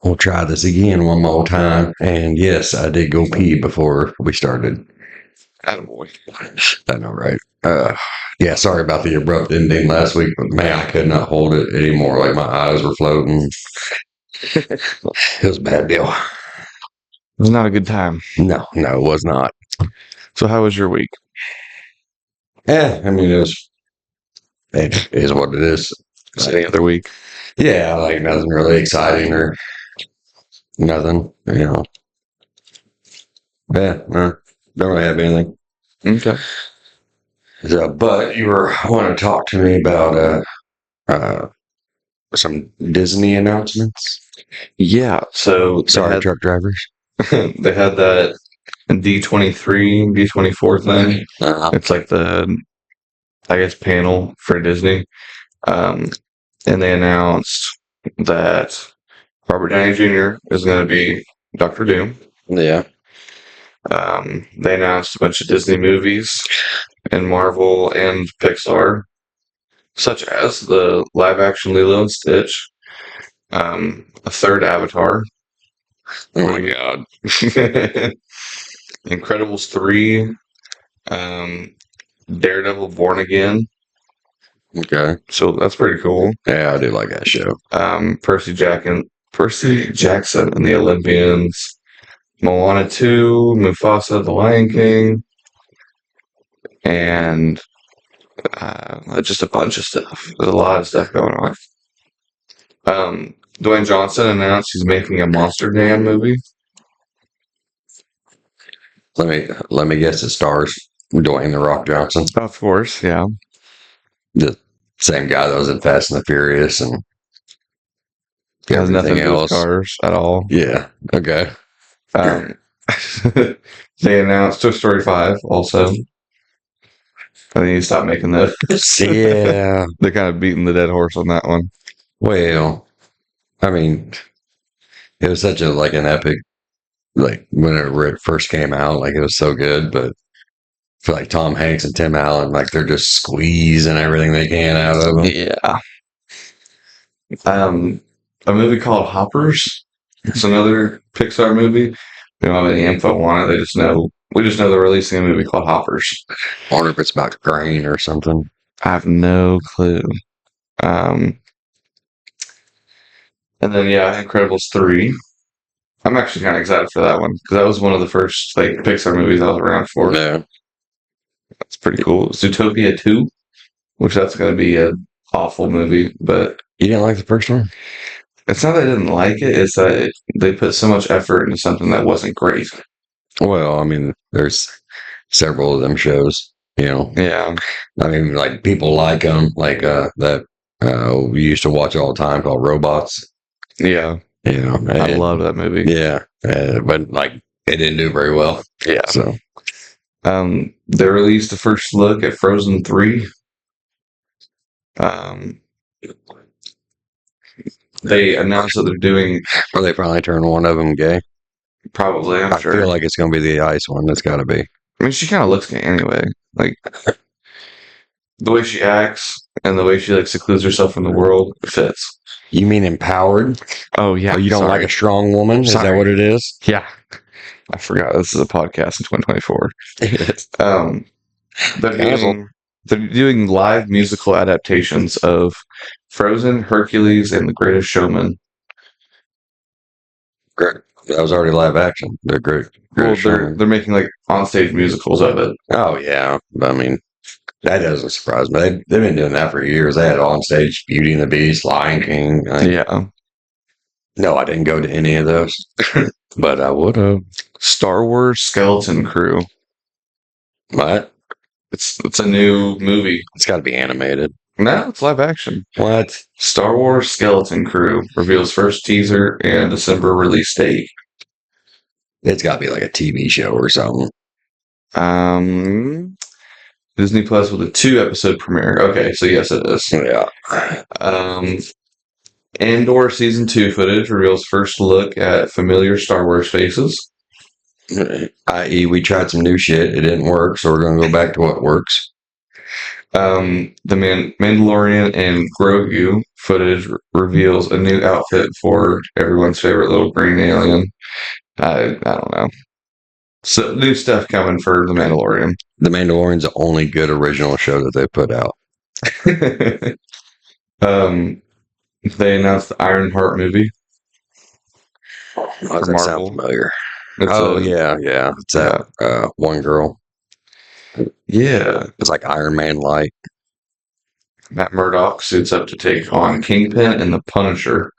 we'll try this again one more time. And yes, I did go pee before we started. Attaboy. I know, right? Yeah, sorry about the abrupt ending last week, but man, I could not hold it anymore. Like my eyes were floating. It was a bad deal. It was not a good time. No, it was not. So how was your week? Yeah, I mean, it is what it is. Just any other week? Yeah, like nothing really exciting or nothing, Yeah, no, don't really have anything. Okay. So, but you were want to talk to me about some Disney announcements? Yeah. So Sorry, truck drivers. they had that D23, D24 thing. It's like the, I guess, panel for Disney. And they announced that Robert Downey Jr. is going to be Dr. Doom. Yeah. They announced a bunch of Disney movies and Marvel and Pixar, such as the live-action Lilo and Stitch, a third Avatar. Oh my god. Incredibles 3, Daredevil Born Again. Okay. So that's pretty cool. Yeah, I do like that show. Percy Jackson and the Olympians, Moana 2, Mufasa, The Lion King, and just a bunch of stuff. There's a lot of stuff going on. Dwayne Johnson announced he's making a Monster Jam movie. Let me guess, it stars Dwayne the Rock Johnson. Of course, yeah. The same guy that was in Fast and the Furious and Has nothing everything to do with else. cars at all. Yeah. Okay. They announced Toy Story 5 also. I think you stopped making those. Yeah. They're kind of beating the dead horse on that one. Well, I mean, it was such an epic, like whenever it first came out, like it was so good, but for like Tom Hanks and Tim Allen, like they're just squeezing everything they can out of them. Yeah. A movie called Hoppers. It's another Pixar movie. They don't have any info on it. We just know they're releasing a movie called Hoppers. I wonder if it's about grain or something. I have no clue. And then Incredibles 3. I'm actually kind of excited for that one because that was one of the first Pixar movies I was around for. Yeah. That's pretty cool. Zootopia 2, which that's going to be an awful movie, but you didn't like the first one? It's not that I didn't like it, it's that they put so much effort into something that wasn't great. Well, I mean, there's several of them shows, Yeah. I mean, like people like them, like that we used to watch all the time called Robots. Yeah. I love that movie. Yeah, but like it didn't do very well. Yeah. So, they released the first look at Frozen 3. They announced that they're doing. Or they finally turned one of them gay. Probably, I'm sure. I feel like it's going to be the ice one. That's got to be. I mean, she kind of looks gay anyway. Like the way she acts and the way she secludes herself from the world fits. You mean empowered? Oh yeah. Oh, you don't like a strong woman? Is that what it is? Yeah. I forgot this is a podcast in 2024. They're doing live musical adaptations of Frozen, Hercules, and The Greatest Showman. Great. That was already live action. They're great. Well, they're making onstage musicals of it. Oh yeah, I mean that doesn't surprise me. They've been doing that for years. They had onstage Beauty and the Beast, Lion King. Yeah. No, I didn't go to any of those, but I would have. Star Wars Skeleton Crew. What? It's a new movie. It's got to be animated. No, it's live action. What? Star Wars Skeleton Crew reveals first teaser and December release date. It's got to be like a TV show or something. Disney Plus with a 2-episode premiere. Okay, so yes, it is. Yeah. Andor Season 2 footage reveals first look at familiar Star Wars faces. I.e., we tried some new shit. It didn't work, so we're going to go back to what works. Mandalorian and Grogu footage reveals a new outfit for everyone's favorite little green alien. I don't know. So new stuff coming for the Mandalorian. The Mandalorian's the only good original show that they put out. They announced the Ironheart movie Why for does that sound Marvel. familiar? It's Yeah. It's that one girl. yeah. It's like Iron Man light. Matt Murdock suits up to take on Kingpin and the Punisher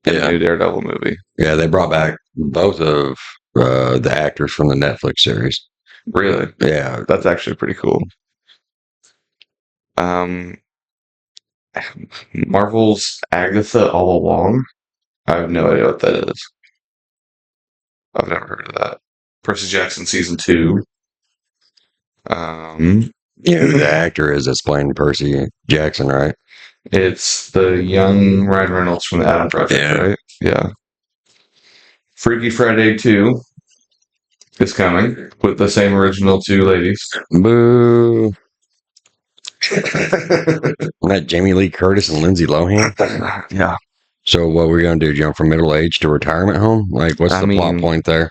in the new Daredevil movie. Yeah, they brought back both of the actors from the Netflix series. Really? Yeah. That's actually pretty cool. Marvel's Agatha All Along. I have no idea what that is. I've never heard of that. Percy Jackson season 2. Yeah, the actor is that's playing Percy Jackson, right? It's the young Ryan Reynolds from the Adam Project, Yeah. right? Yeah. Freaky Friday 2 is coming with the same original two ladies. Boo. That Jamie Lee Curtis and Lindsay Lohan. Yeah. So what we're gonna do? Jump from middle age to retirement home? Like, what's the plot point there?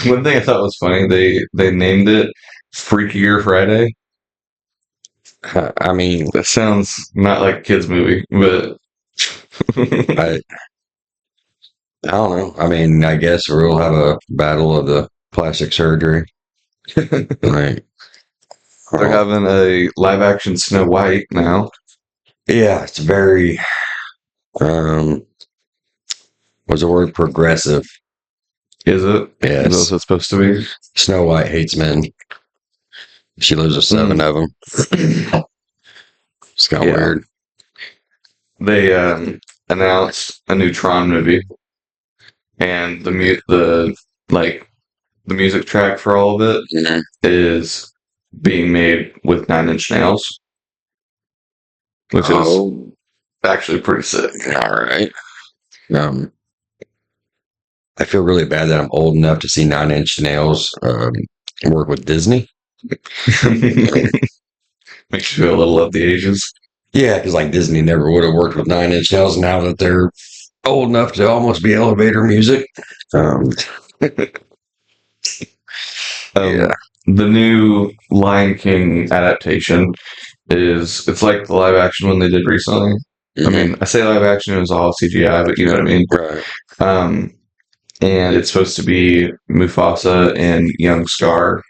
One thing I thought was funny, they named it Freakier Friday. I mean, That sounds not like a kid's movie, but I don't know. I mean, I guess we'll have a battle of the plastic surgery. Like, they're having a live action Snow White now. yeah, it's very what's the word? Progressive. Is it? Yes. Is that what it's supposed to be? Snow White hates men. She lives with 7 of them. It's kind of weird. They announced a new Tron movie, and the music track for all of it is being made with 9 Inch Nails, which is actually pretty sick. All right. I feel really bad that I'm old enough to see 9 Inch Nails work with Disney. Makes you feel a little of the ages. Yeah, because like Disney never would have worked with 9 Inch Nails now that they're old enough to almost be elevator music. Yeah. The new Lion King adaptation it's like the live action one they did recently. I mean, I say live action, it was all CGI, but you know what I mean? Right. And it's supposed to be Mufasa and young Scar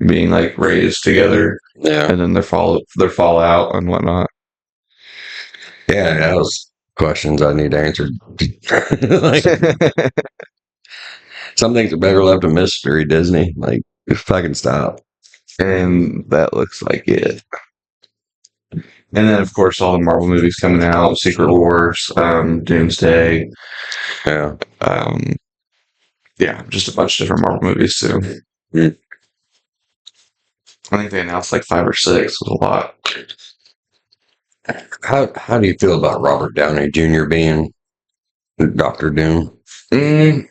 being like raised together. Yeah. And then their fallout and whatnot. Yeah, that was questions I need answered. Like, some things are better left a mystery, Disney. Like, just fucking stop. And that looks like it. And then, of course, all the Marvel movies coming out: Secret Wars, Doomsday. Yeah. Yeah, just a bunch of different Marvel movies too. Mm. I think they announced like 5 or 6. It was a lot. How do you feel about Robert Downey Jr. being Doctor Doom? I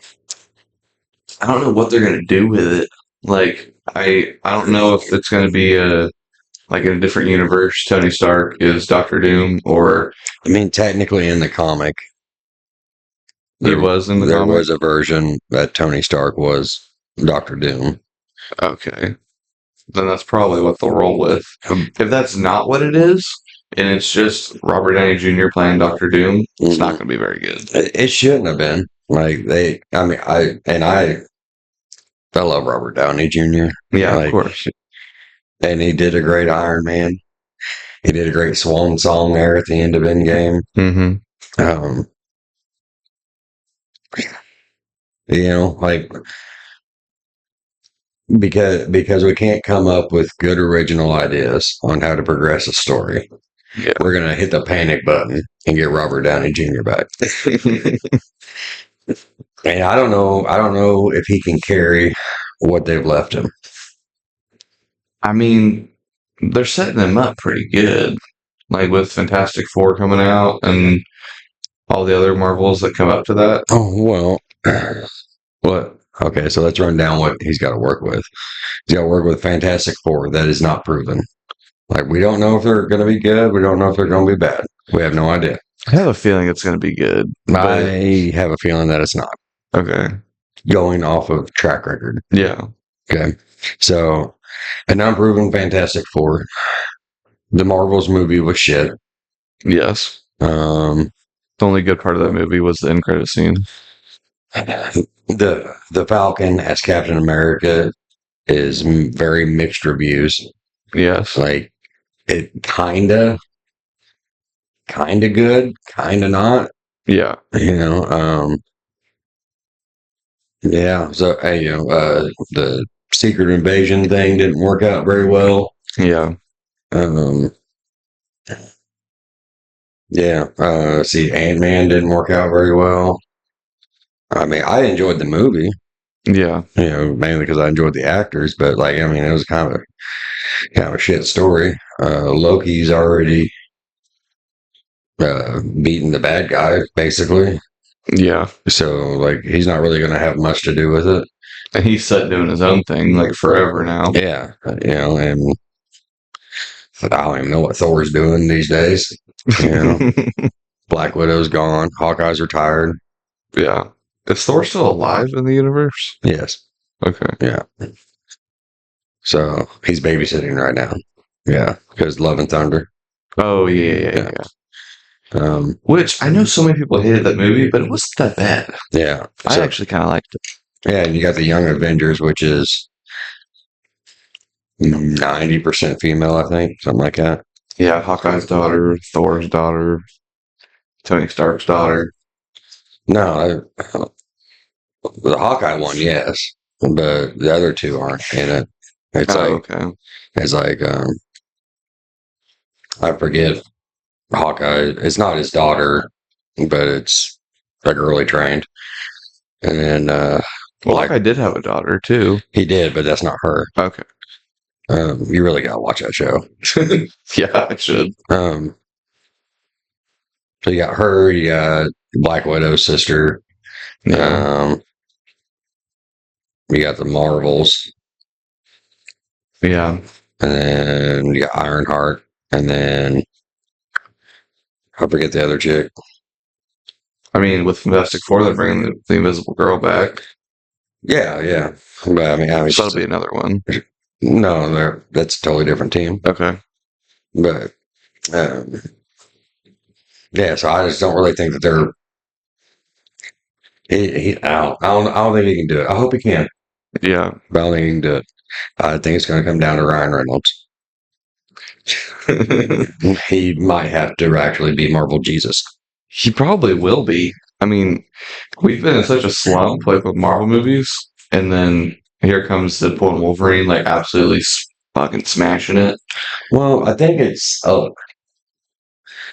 don't know what they're gonna do with it. Like, I don't know if it's gonna be like in a different universe. Tony Stark is Doctor Doom, or I mean, technically in the comic, there was a version that Tony Stark was Doctor Doom. Okay, then that's probably what they'll roll with. If that's not what it is, and it's just Robert Downey Jr. playing Doctor Doom, it's not going to be very good. It shouldn't have been. Like I love Robert Downey Jr. Yeah, of course. And he did a great Iron Man. He did a great swan song there at the end of Endgame. Mm-hmm. You know, like because we can't come up with good original ideas on how to progress a story. Yeah. We're gonna hit the panic button and get Robert Downey Jr. back. And I don't know if he can carry what they've left him. I mean, they're setting him up pretty good. Like with Fantastic Four coming out and all the other Marvels that come up to that. Oh, well. What? Okay, so let's run down what he's got to work with. He's got to work with Fantastic Four. That is not proven. Like, we don't know if they're going to be good. We don't know if they're going to be bad. We have no idea. I have a feeling it's going to be good. I have a feeling that it's not. Okay. Going off of track record. Yeah. Okay. So, an unproven Fantastic Four. The Marvels movie was shit. Yes. The only good part of that movie was the end credit scene. The Falcon as Captain America is very mixed reviews. Yes. Like, it kinda good, kinda not. Yeah. Yeah. So, the Secret Invasion thing didn't work out very well. Yeah. See, Ant-Man didn't work out very well. I mean, I enjoyed the movie. Yeah. Mainly because I enjoyed the actors, but it was kind of a shit story. Loki's already beaten the bad guy, basically. Yeah. So, he's not really going to have much to do with it. And he's set doing his own thing, forever now. Yeah. And I don't even know what Thor's doing these days. Black Widow's gone. Hawkeye's retired. Yeah. Is Thor still alive in the universe? Yes. Okay. Yeah. So he's babysitting right now. Yeah, because Love and Thunder. Oh yeah. Which I know so many people hated that movie, but it wasn't that bad. Yeah, I actually kind of liked it. Yeah, and you got the Young Avengers, which is 90% female, I think, something like that. Yeah, Hawkeye's daughter, Thor's daughter, Tony Stark's daughter. No, the Hawkeye one, yes, but the other two aren't in it. It's okay. It's I forget. Hawkeye. It's not his daughter, but it's girly trained. And then, Hawkeye did have a daughter too. He did, but that's not her. Okay. You really gotta watch that show. Yeah, I should. So you got her, you got Black Widow's sister. Yeah. You got the Marvels. Yeah. And then you got Ironheart. And then I forget the other chick. I mean, with Fantastic Four, they're bringing the Invisible Girl back. Yeah. But so that'll be another one. No, that's a totally different team. Okay. But so I just don't really think that they're. I don't think he can do it. I hope he can. Yeah. But I don't think he can do it. I think it's going to come down to Ryan Reynolds. He might have to actually be Marvel Jesus. He probably will be. I mean, we've been in such a slump with Marvel movies, and then here comes Deadpool and Wolverine, absolutely fucking smashing it. Well, I think it's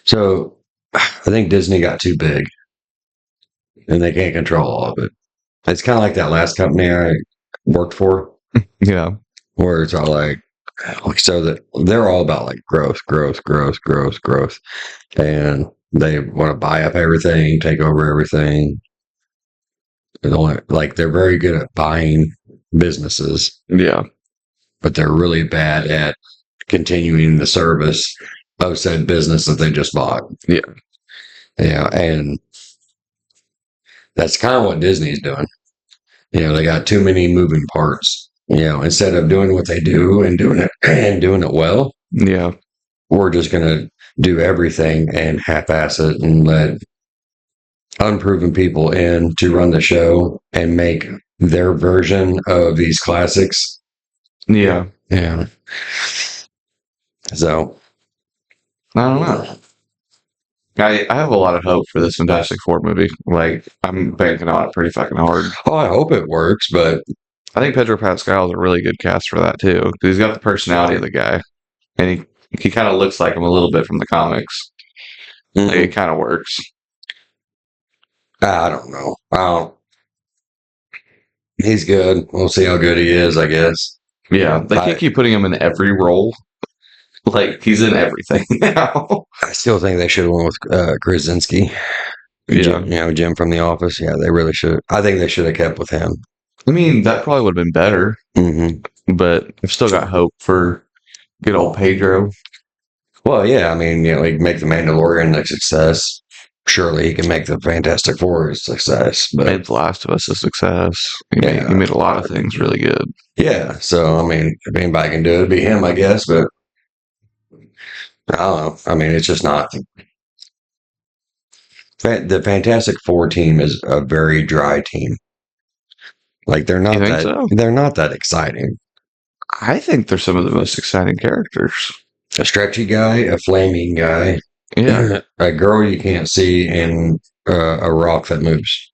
so I think Disney got too big, and they can't control all of it. It's kind of like that last company I worked for. Yeah, where it's all so that they're all about growth, and they want to buy up everything, take over everything. They're very good at buying businesses. Yeah. But they're really bad at continuing the service of said business that they just bought. Yeah. Yeah. And that's kind of what Disney's doing. They got too many moving parts. Instead of doing what they do and doing it well. Yeah. We're just going to do everything and half-ass it and let unproven people in to run the show and make their version of these classics. Yeah. Yeah. So, I don't know. I have a lot of hope for this Fantastic Four movie. I'm banking on it pretty fucking hard. Oh, I hope it works, but I think Pedro Pascal is a really good cast for that too. He's got the personality of the guy, and he kind of looks like him a little bit from the comics. Mm-hmm. It kind of works. I don't know. He's good. We'll see how good he is, I guess. Yeah, they can't keep putting him in every role. He's in everything now. I still think they should have went with Krasinski. Yeah. Jim from The Office. Yeah, they really should. I think they should have kept with him. I mean, that probably would have been better. Mm-hmm. But I've still got hope for Good old Pedro. Well, yeah, I mean, he can make the Mandalorian a success. Surely he can make the Fantastic Four a success. But Made The Last of Us a success. He yeah, made a lot of things really good. yeah. So I mean, if anybody can do it, it'd be him, I guess. But I don't know. I mean, it's just not. The Fantastic Four team is a very dry team. Like You think so? they're not that exciting. I think they're some of the most exciting characters. A stretchy guy, a flaming guy, Yeah. a girl you can't see, and a rock that moves.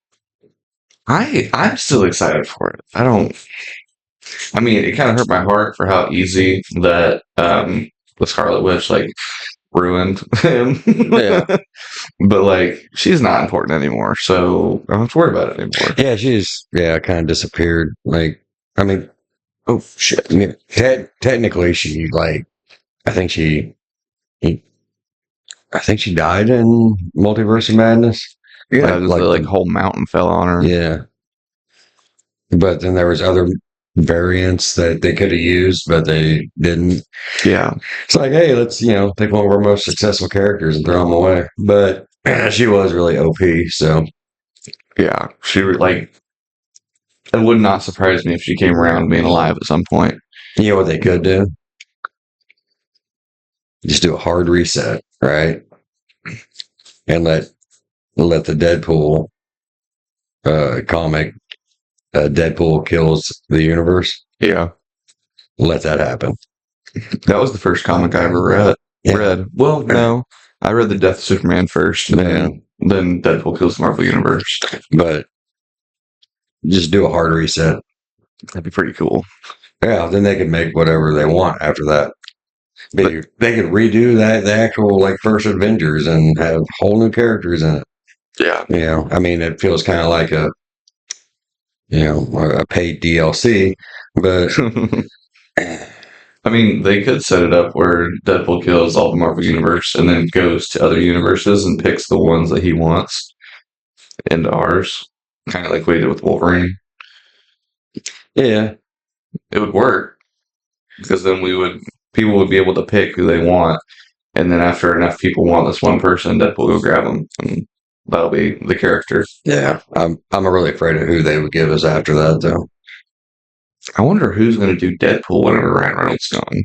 I'm still excited for it. I mean, it kind of hurt my heart for how easy that the Scarlet Witch like ruined him. Yeah. But like she's not important anymore, so I don't have to worry about it anymore. Yeah, she's kind of disappeared. Like, I mean, Oh shit. I mean, technically, she I think she, he, I think she died in Multiverse of Madness. Yeah, Like the whole mountain fell on her. yeah. But then there was other variants that they could have used, but they didn't. Yeah. It's like, hey, let's take one of our most successful characters and throw them away. But she was really OP. So Yeah. Like it would not surprise me if she came around being alive at some point. you know what they could do? Just do a hard reset, right? And let the Deadpool comic, Deadpool kills the universe. Yeah. Let that happen. That was the first comic I ever read. Yeah. Well, no. I read the Death of Superman first, and then Deadpool kills the Marvel Universe. But just do a hard reset. That'd be pretty cool. Yeah, then they can make whatever they want after that. They could redo the actual first Avengers and have whole new characters in it. Yeah. I mean, it feels kind of like a paid DLC, but I mean, they could set it up where Deadpool kills all the Marvel Universe and then goes to other universes and picks the ones that he wants into ours. Kind of like we did with Wolverine. yeah, It would work because then people would be able to pick who they want. And then after enough people want this one person, Deadpool will go grab them. And that'll be the character. yeah. I'm really afraid of who they would give us after that, though. I wonder who's going to do Deadpool whenever Ryan Reynolds is gone.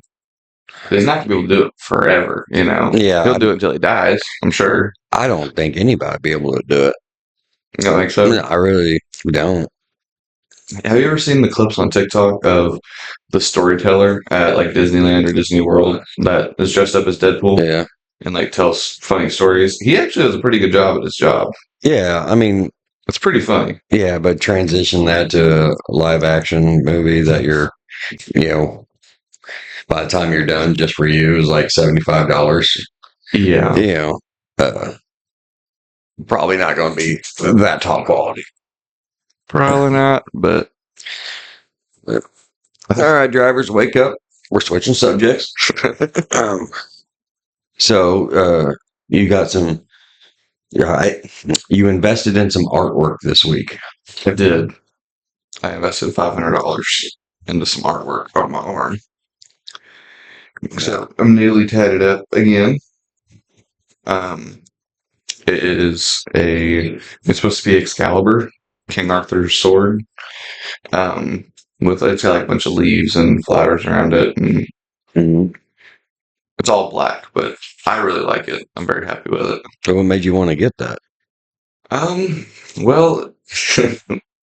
He's not going to be able to do it forever, Yeah, He'll do it until he dies, I'm sure. I don't think anybody would be able to do it. You don't think so? No, I really don't. Have you ever seen the clips on TikTok of the storyteller at like Disneyland or Disney World that is dressed up as Deadpool Yeah, and like tells funny stories? He actually does a pretty good job at his job. yeah. I mean, It's pretty funny. yeah, but transition that to a live action movie that you're, by the time you're done, just for you is like $75. Yeah. Uh, probably not going to be that top quality. Probably not, but All right, drivers, wake up. We're switching subjects. So you got some. You invested in some artwork this week. I did. I invested $500 into some artwork on my arm. So I'm nearly tatted up again. It's supposed to be Excalibur, King Arthur's sword. It's got like a bunch of leaves and flowers around it, and it's all black, but I really like it. I'm very happy with it. So what made you want to get that? Well,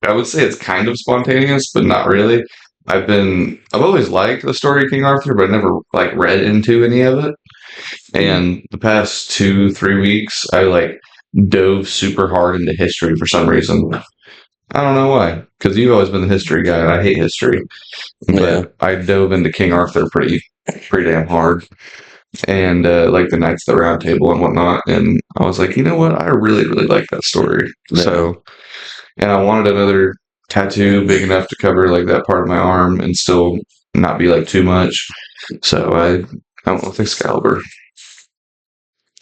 I would say it's kind of spontaneous, but not really. I've always liked the story of King Arthur, but I never like read into any of it. And the past 2-3 weeks, I like dove super hard into history for some reason. I don't know why, because you've always been the history guy, and I hate history. But I dove into King Arthur pretty damn hard, and like the Knights of the Round Table and whatnot. And I was like, you know what? I really, really like that story. Yeah. So, and I wanted another tattoo big enough to cover like that part of my arm and still not be like too much. So I went with Excalibur.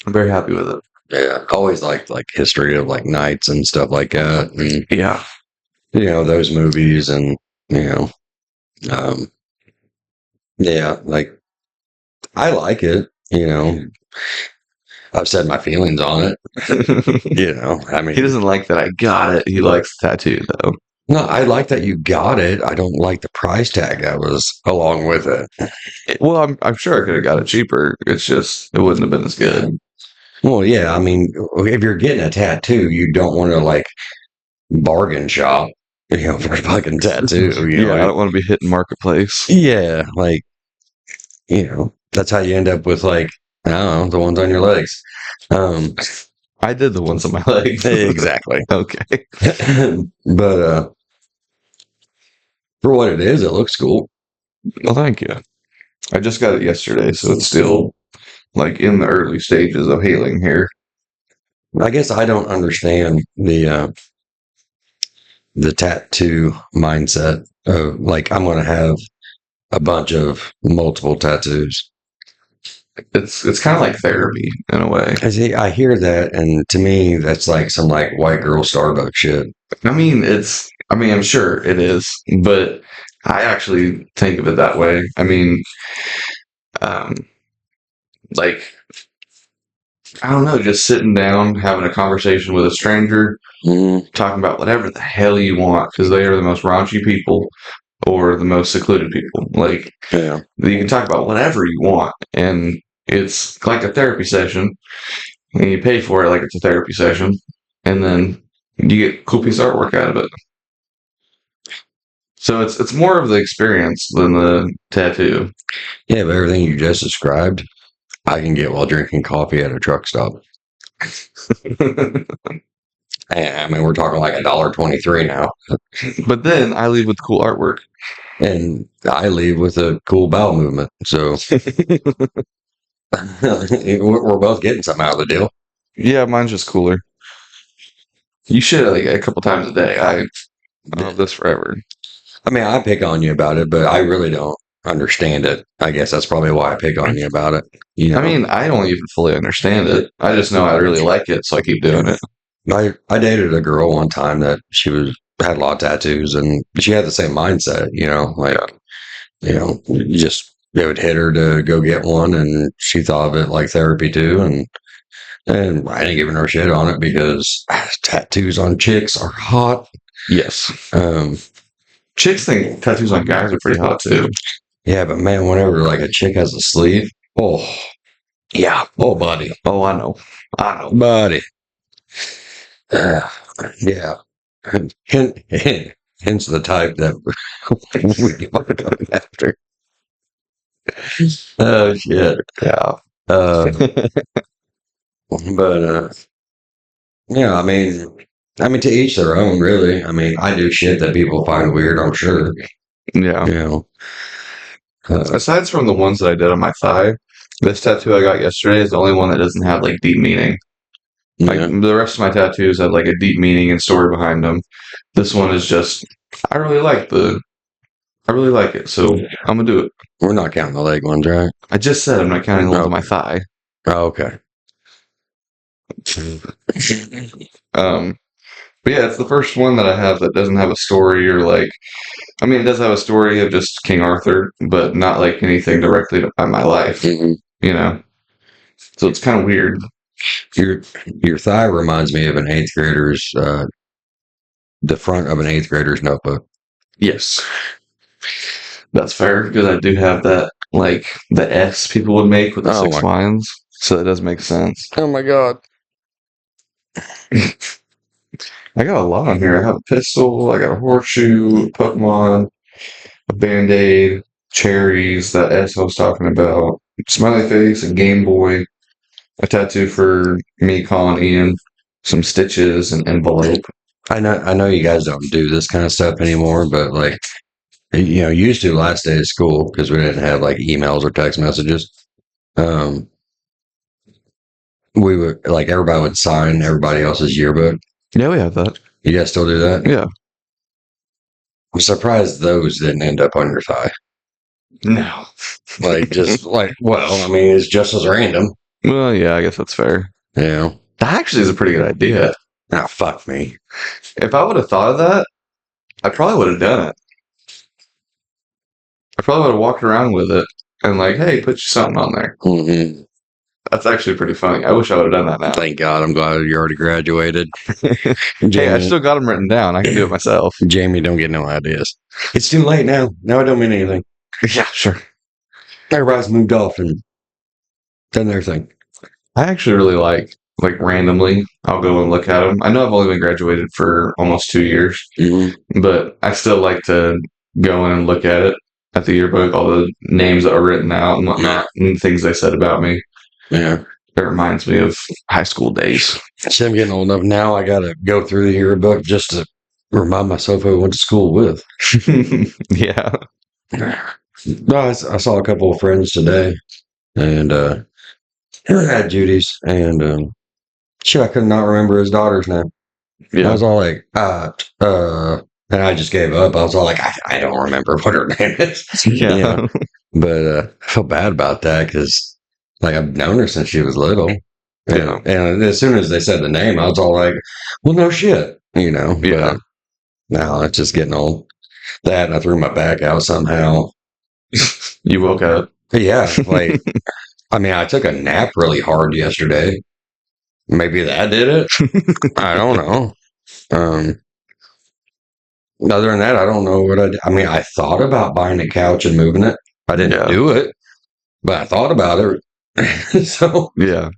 I'm very happy with it. Yeah, I always liked history of knights and stuff like that. And, Yeah. those movies and yeah, I like it. I've said my feelings on it. I mean, He doesn't like that I got it. He likes the tattoo though. no, I like that you got it. I don't like the price tag that was along with it. Well, I'm sure I could have got it cheaper. It's just it wouldn't have been as good. Well, yeah, I mean, if you're getting a tattoo, you don't want to like bargain shop, for a fucking tattoo. Yeah, I don't want to be hitting marketplace. Yeah, like, that's how you end up with like, I don't know, the ones on your legs. I did the ones on my legs. Exactly. Okay. But for what it is, it looks cool. Well, thank you. I just got it yesterday, so it's still like in the early stages of healing here. I guess I don't understand the tattoo mindset of like I'm going to have a bunch of multiple tattoos. It's kind of like therapy in a way. I hear that, and to me, that's like some like white girl Starbucks shit. I'm sure it is, but I actually think of it that way. Um, like I don't know, just sitting down, having a conversation with a stranger, talking about whatever the hell you want, because they are the most raunchy people or the most secluded people. Like, Yeah. you can talk about whatever you want, and it's like a therapy session, and you pay for it like it's a therapy session, and then you get a cool piece of artwork out of it. So it's more of the experience than the tattoo. Yeah, but everything you just described, I can get while drinking coffee at a truck stop. And, I mean, we're talking like $1.23 now. But then I leave with cool artwork. And I leave with a cool bowel movement. So we're both getting something out of the deal. Yeah, mine's just cooler. You should like a couple times a day. I love this forever. I mean, I pick on you about it, but I really don't understand it. I guess that's probably why I pick on you about it. I mean, I don't even fully understand it. I just know I really like it, so I keep doing it. I dated a girl one time that had a lot of tattoos, and she had the same mindset. It would hit her to go get one, and she thought of it like therapy too. And I didn't give her no shit on it because tattoos on chicks are hot. Yes. Um, Chicks think tattoos on guys are pretty hot too. Yeah, but man, whenever like a chick has a sleeve, oh, yeah, oh, buddy, Oh, I know, buddy, yeah. Hence the type that we are going after. Oh shit, yeah. But yeah, I mean, to each their own, really. I mean, I do shit that people find weird. I'm sure. Yeah. Aside from the ones that I did on my thigh, this tattoo I got yesterday is the only one that doesn't have like deep meaning. Like the rest of my tattoos have like a deep meaning and story behind them. This one is just I really like it, so I'm gonna do it. We're not counting the leg ones, right? I just said I'm not counting the ones on my thigh. Oh, okay. But yeah, it's the first one that I have that doesn't have a story or like it does have a story of just King Arthur, but not like anything directly to my life. So it's kind of weird. Your thigh reminds me of an eighth grader's the front of an eighth grader's notebook. Yes, that's fair because I do have that like the S people would make with the 6 lines, so that does make sense. Oh my god! I got a lot on here. I have a pistol. I got a horseshoe, a Pokemon, a Band-Aid, cherries. That S I was talking about. Smiley face, a Game Boy, a tattoo for me calling Ian, some stitches, an envelope. I know you guys don't do this kind of stuff anymore, but like used to last day of school because we didn't have like emails or text messages. We would like everybody would sign everybody else's yearbook. Yeah, we have that. You guys still do that? Yeah. I'm surprised those didn't end up on your thigh. No. Like just like it's just as random. Well, yeah, I guess that's fair. Yeah. That actually is a pretty good idea. Ah, fuck me. If I would have thought of that, I probably would have done it. I probably would have walked around with it. and like, hey, put something on there. Mm-hmm. That's actually pretty funny. I wish I would have done that now. Thank God. I'm glad you already graduated. Hey, I still got them written down. I can do it myself. Jamie, don't get no ideas. It's too late now. Now it don't mean anything. Yeah, sure. Everybody's moved off and done their thing. I actually really like randomly, I'll go and look at them. I know I've only been graduated for almost 2 years, but I still like to go in and look at it at the yearbook, all the names that are written out and whatnot, and things they said about me. Yeah. It reminds me of high school days. See, I'm getting old enough now. I got to go through the yearbook just to remind myself who I went to school with. Yeah. No, I saw a couple of friends today, and I had Judy's, and shit, I could not remember his daughter's name. Yeah. I was all like, and I just gave up. I was all like, I don't remember what her name is. Yeah. You know? But I felt bad about that because, like, I've known her since she was little. Yeah. And as soon as they said the name, I was all like, well, no shit, you know. Yeah. But now it's just getting old. That, and I threw my back out somehow. You woke up. Yeah. Like, I mean, I took a nap really hard yesterday. Maybe that did it. I don't know. Other than that, I don't know what I mean, I thought about buying a couch and moving it. I didn't do it, but I thought about it. So, yeah.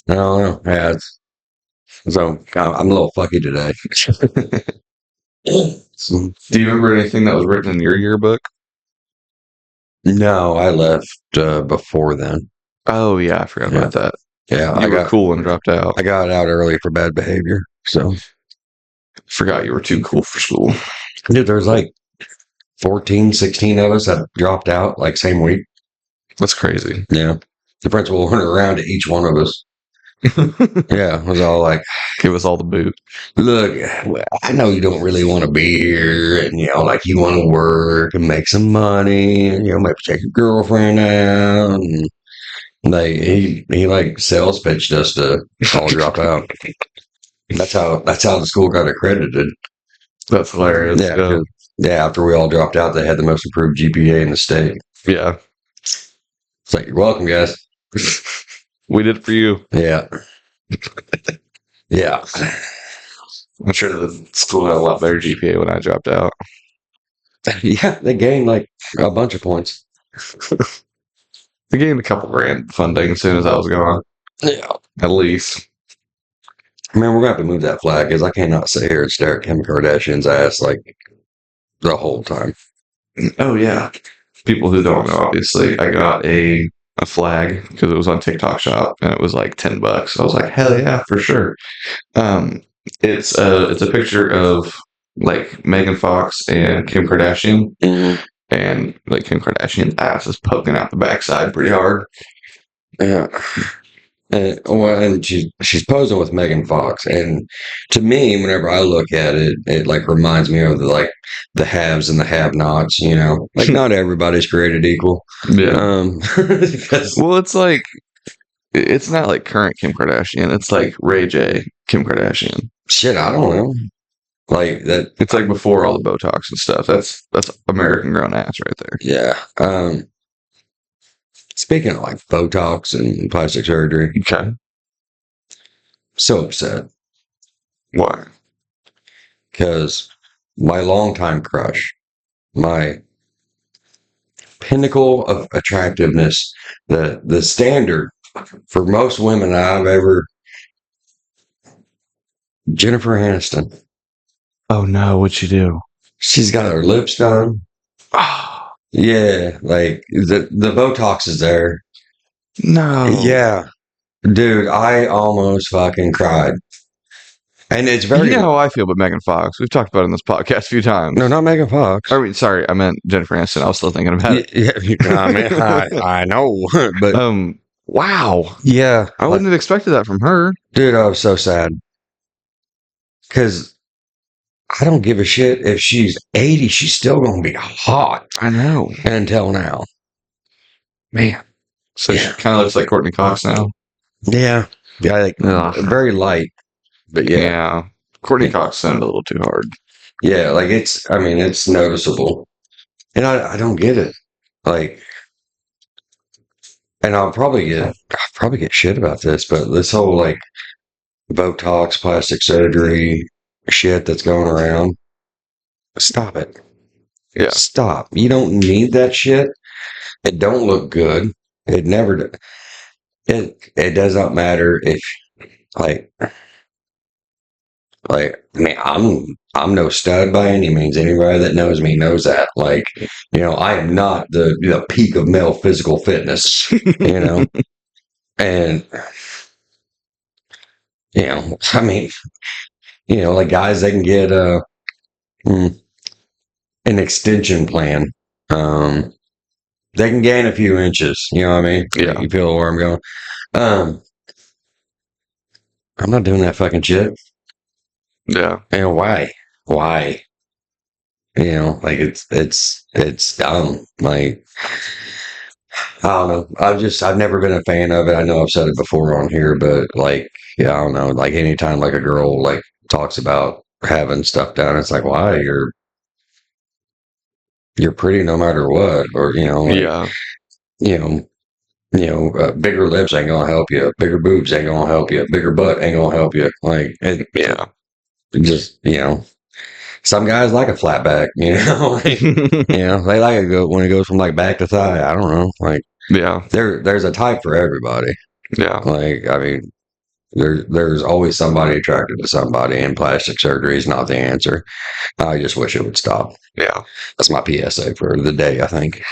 I don't know. Yeah, so I'm a little fucky today. Do you remember anything that was written in your yearbook? No, I left before then. Oh, yeah. I forgot about that. Yeah. You were cool and dropped out. I got out early for bad behavior. So, forgot you were too cool for school. Dude, there's like 14, 16 of us that dropped out like same week. That's crazy. Yeah. The principal went around to each one of us. Yeah, it was all like, give us all the boot. Look, I know you don't really want to be here, and you know, like you want to work and make some money, and you know, maybe take your girlfriend out. And like he like sales pitched us to all drop out. That's how the school got accredited. That's hilarious. Yeah. After we all dropped out, they had the most improved GPA in the state. Yeah. It's like, you're welcome, guys. We did it for you. Yeah. Yeah. I'm sure the school had a lot better GPA when I dropped out. Yeah, they gained like a bunch of points. They gained a couple grand funding as soon as I was gone. Yeah. At least. Man, we're going to have to move that flag because I cannot sit here and stare at Kim Kardashian's ass like the whole time. Oh, yeah. People who don't know, obviously, I got a flag because it was on TikTok Shop and it was like $10. I was like, hell yeah, for sure. It's a picture of like Megan Fox and Kim Kardashian, and like Kim Kardashian's ass is poking out the backside pretty hard. Yeah. And she's posing with Megan Fox, and to me, whenever I look at it, it like reminds me of the haves and the have-nots. You know, like not everybody's created equal. Yeah. Well, it's like it's not like current Kim Kardashian. It's like Ray J Kim Kardashian. Shit, I don't know. Like that. It's like before all the Botox and stuff. That's American grown ass right there. Yeah. Speaking of like Botox and plastic surgery, okay. So upset. Why? Because my longtime crush, my pinnacle of attractiveness, the standard for most women I've ever, Jennifer Aniston. Oh no, what'd she do? She's got her lips done. Yeah, like the Botox is there. No. Yeah. Dude, I almost fucking cried. And it's very... You know how I feel about Megan Fox. We've talked about it in this podcast a few times. No, not Megan Fox. I mean, sorry, I meant Jennifer Aniston. I was still thinking about it. Yeah, I mean, I know. But wow. Yeah. I wouldn't have expected that from her. Dude, I was so sad. Because I don't give a shit if she's 80. She's still going to be hot. I know. Until now. Man. So she kind of looks like Courtney Cox now. Yeah. Yeah, like very light. But yeah. Courtney Cox sounded a little too hard. Yeah, like it's noticeable. And I don't get it. Like, and I'll probably get shit about this, but this whole like Botox, plastic surgery shit that's going around, stop it. Yeah. Stop. You don't need that shit. It don't look good. It never. It does not matter if like I mean I'm no stud by any means. Anybody that knows me knows that. Like, I am not the peak of male physical fitness. You know, and I mean, like guys they can get mm, an extension plan. Um, they can gain a few inches. You know what I mean? Yeah. You feel where I'm going. Um, I'm not doing that fucking shit. Yeah. And why? Why? Like it's dumb. Like I don't know. I've never been a fan of it. I know I've said it before on here, but like yeah, I don't know. Like anytime like a girl like talks about having stuff done, it's like why you're pretty no matter what, or Yeah. you know bigger lips ain't gonna help you, bigger boobs ain't gonna help you, bigger butt ain't gonna help you. Like Yeah. it just some guys like a flat back, like, they like it go when it goes from like back to thigh. I don't know, like Yeah. there's a type for everybody. Yeah. Like I mean, there's always somebody attracted to somebody, and plastic surgery is not the answer. I just wish it would stop. Yeah. That's my PSA for the day, I think.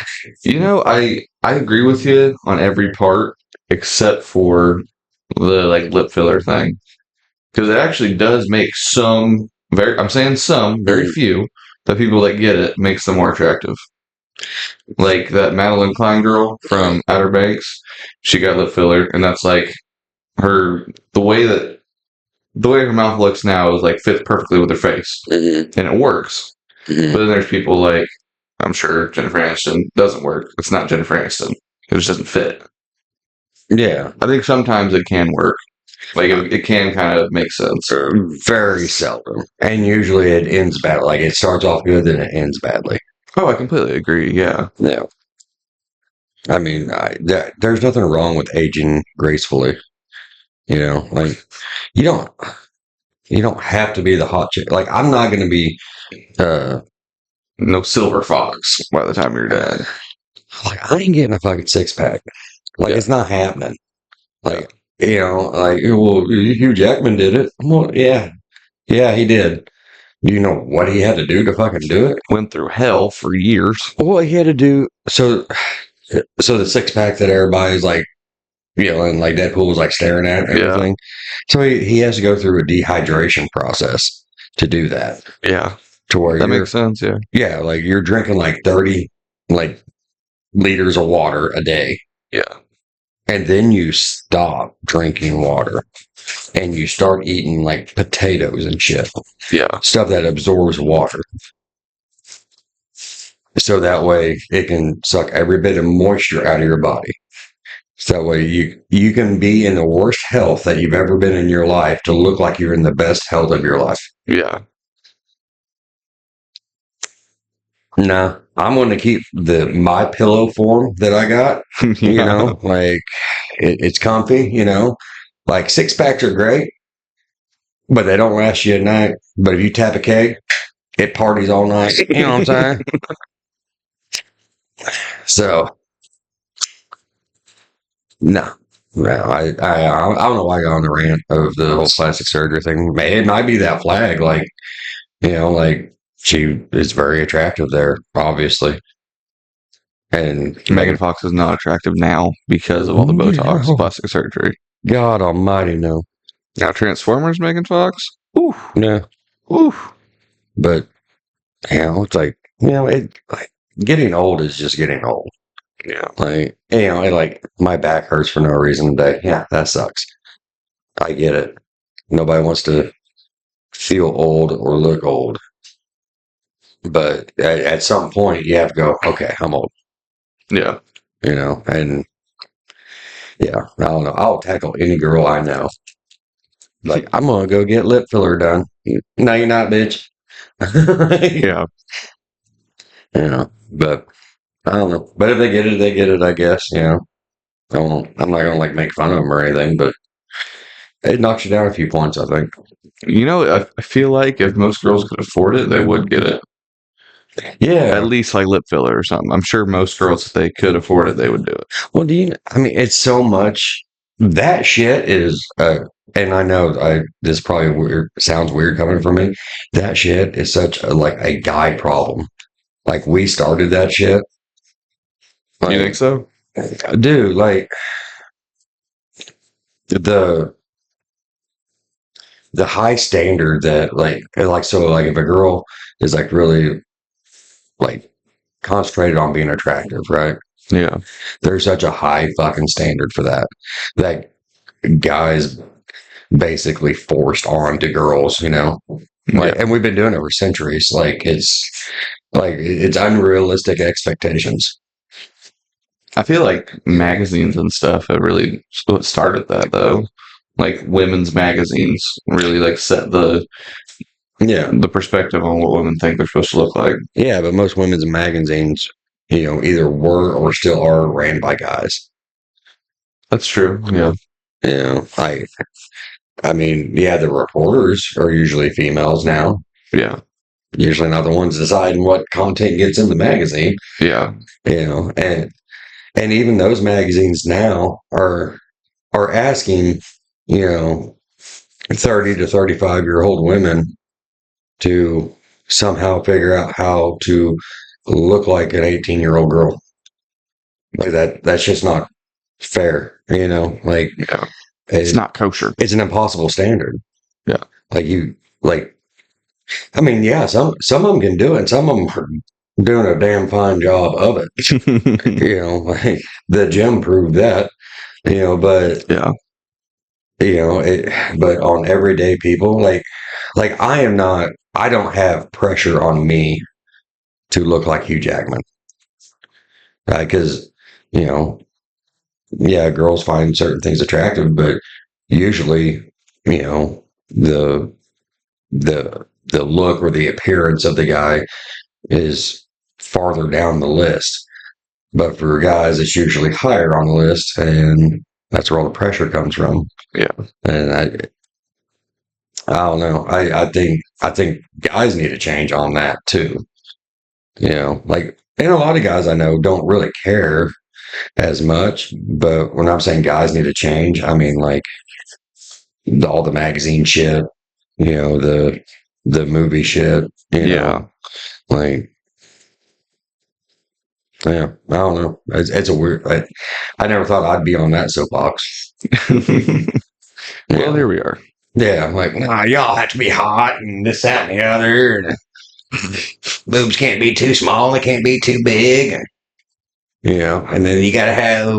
I agree with you on every part except for the like lip filler thing. Because it actually does make some I'm saying some, very few, the people that get it makes them more attractive. Like that Madeline Klein girl from Outer Banks, she got lip filler, and that's like her the way her mouth looks now is like fits perfectly with her face, and it works. But then there's people like I'm sure Jennifer Aniston doesn't work. It's not Jennifer Aniston. It just doesn't fit. Yeah, I think sometimes it can work. Like it can kind of make sense. very seldom, and usually it ends bad. Like it starts off good, then it ends badly. Oh, I completely agree. Yeah. Yeah, I mean, there's nothing wrong with aging gracefully. Like you don't you don't have to be the hot chick. Like I'm not going to be uh No silver fox by the time you're dead. like I ain't getting a fucking six pack. Like Yeah. it's not happening. Like like well, Hugh Jackman did it. Well, yeah, he did. Do you know what he had to do to fucking do it? Went through hell for years. Well, he had to do so the six pack that everybody's like, and like Deadpool was like staring at and everything. So he has to go through a dehydration process to do that. Yeah. To where That makes sense. Yeah. yeah, like you're drinking like 30 like liters of water a day. Yeah. And then you stop drinking water and you start eating like potatoes and shit. Yeah. Stuff that absorbs water. So that way it can suck every bit of moisture out of your body. So that way you can be in the worst health that you've ever been in your life to look like you're in the best health of your life. Yeah. No, I'm going to keep the my pillow form that I got. Like it's comfy. Like six packs are great, but they don't last you a night. But if you tap a keg, it parties all night. You know what I'm saying? So no. No, I don't know why I got on the rant of the whole plastic surgery thing. It might be that flag, like like she is very attractive there, obviously. And Megan Fox is not attractive now because of all the Botox plastic surgery. God Almighty, no. Now Transformers, Megan Fox. Ooh, No. ooh. But it's like it like getting old is just getting old. Yeah. Like like my back hurts for no reason today. Yeah, that sucks. I get it. Nobody wants to feel old or look old. But at some point you have to go, okay, I'm old. Yeah. And yeah, I don't know. I'll tackle any girl I know. Like, I'm gonna go get lip filler done. No, you're not, bitch. Yeah. But I don't know. But if they get it, I guess. I'm not gonna like make fun of them or anything, but it knocks you down a few points, I think. I feel like if most girls could afford it, they would get it. Yeah. At least like lip filler or something. I'm sure most girls, if they could afford it, they would do it. Well, I mean, it's so much. That shit is, and I know this probably weird, sounds weird coming from me. That shit is such like a guy problem. Like we started that shit. You think so? Dude, like the the high standard that so like if a girl is like really like concentrated on being attractive, right? Yeah. There's such a high fucking standard for that. That guys basically forced on to girls, Like, Yeah. and we've been doing it for centuries. It's unrealistic expectations. I feel like magazines and stuff have really what started that though. Like women's magazines really like set Yeah, the perspective on what women think they're supposed to look like. yeah, but most women's magazines, either were or still are ran by guys. That's true. Yeah. I mean, yeah, the reporters are usually females now. Yeah. Usually not the ones deciding what content gets in the magazine. Yeah. And even those magazines now are asking, 30 to 35-year-old women to somehow figure out how to look like an 18-year-old girl. Like that's just not fair, like Yeah. It's not kosher. It's an impossible standard. Yeah. Like I mean, yeah, some of them can do it, and some of them are doing a damn fine job of it. Like the gym proved that, but Yeah. but on everyday people, like I don't have pressure on me to look like Hugh Jackman, right? Because, yeah, girls find certain things attractive, but usually, the the look or the appearance of the guy is farther down the list. But for guys, it's usually higher on the list, and that's where all the pressure comes from. Yeah. And I don't know. I think guys need to change on that too. Like, and a lot of guys I know don't really care as much. But when I'm saying guys need to change, I mean like all the magazine shit, the movie shit. Yeah. Like, yeah, I don't know. It's a weird. I never thought I'd be on that soapbox. Well, here we are. Yeah, I'm like, nah, y'all have to be hot and this, that, and the other. And boobs can't be too small. They can't be too big. And then you got to have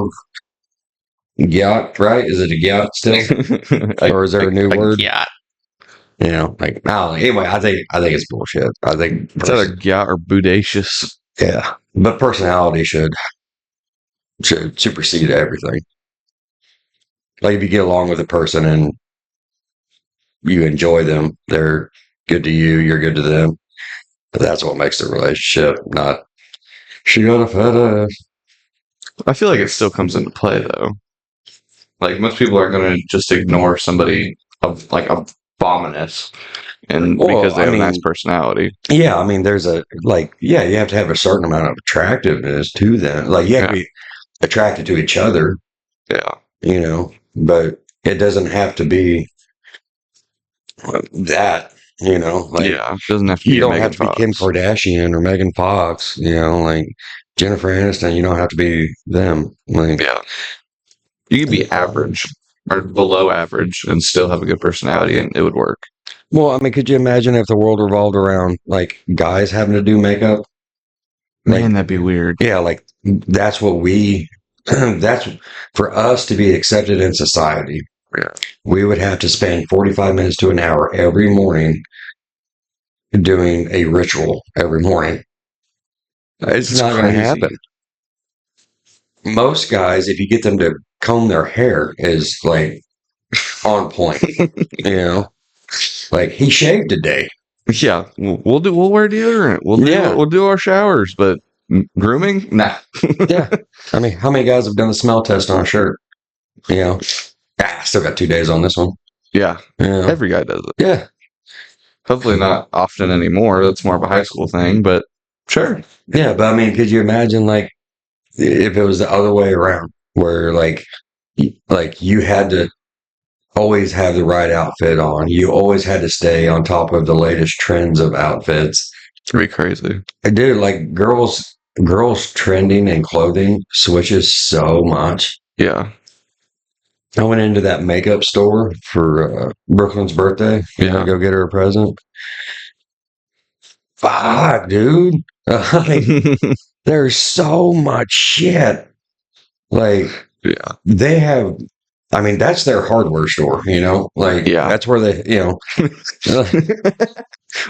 yacht, right? Is it a yacht still? Or is there a new word? Yacht. Like, no, anyway, I think it's bullshit. I think it's either yacht or bodacious. Yeah, but personality should supersede everything. Like if you get along with a person and you enjoy them, they're good to you, you're good to them. But that's what makes the relationship, not she got a fat ass. I feel like it still comes into play though. Like most people are going to just ignore somebody of like abominous, and because they have a nice personality. Yeah, I mean, there's you have to have a certain amount of attractiveness to them. Like you have to be attracted to each other. Yeah. But it doesn't have to be that. Like it doesn't have to be. You don't have to be Kim Kardashian or Megan Fox. Like Jennifer Aniston. You don't have to be them. Like you could be average or below average and still have a good personality, and it would work. Well, I mean, could you imagine if the world revolved around like guys having to do makeup? Man, that'd be weird. Yeah, like that's what that's for us to be accepted in society. Yeah. We would have to spend 45 minutes to an hour every morning doing a ritual every morning. It's not going to happen. Most guys, if you get them to comb their hair, is like on point. Like he shaved today. Yeah, we'll wear deodorant. We'll do our showers, but grooming? Nah. Yeah. I mean, how many guys have done the smell test on a shirt? You know, still got 2 days on this one. Yeah. Yeah. Every guy does it. Yeah. Hopefully not often anymore. That's more of a high school thing, but sure. Yeah. But I mean, could you imagine like if it was the other way around where like you had to always have the right outfit on. You always had to stay on top of the latest trends of outfits. It's pretty crazy. Dude, like girls trending and clothing switches so much. Yeah. I went into that makeup store for Brooklyn's birthday. Yeah. Go get her a present. Fuck, dude. Like, there's so much shit. Like, Yeah. they have, I mean, that's their hardware store, Like, Yeah. that's where they,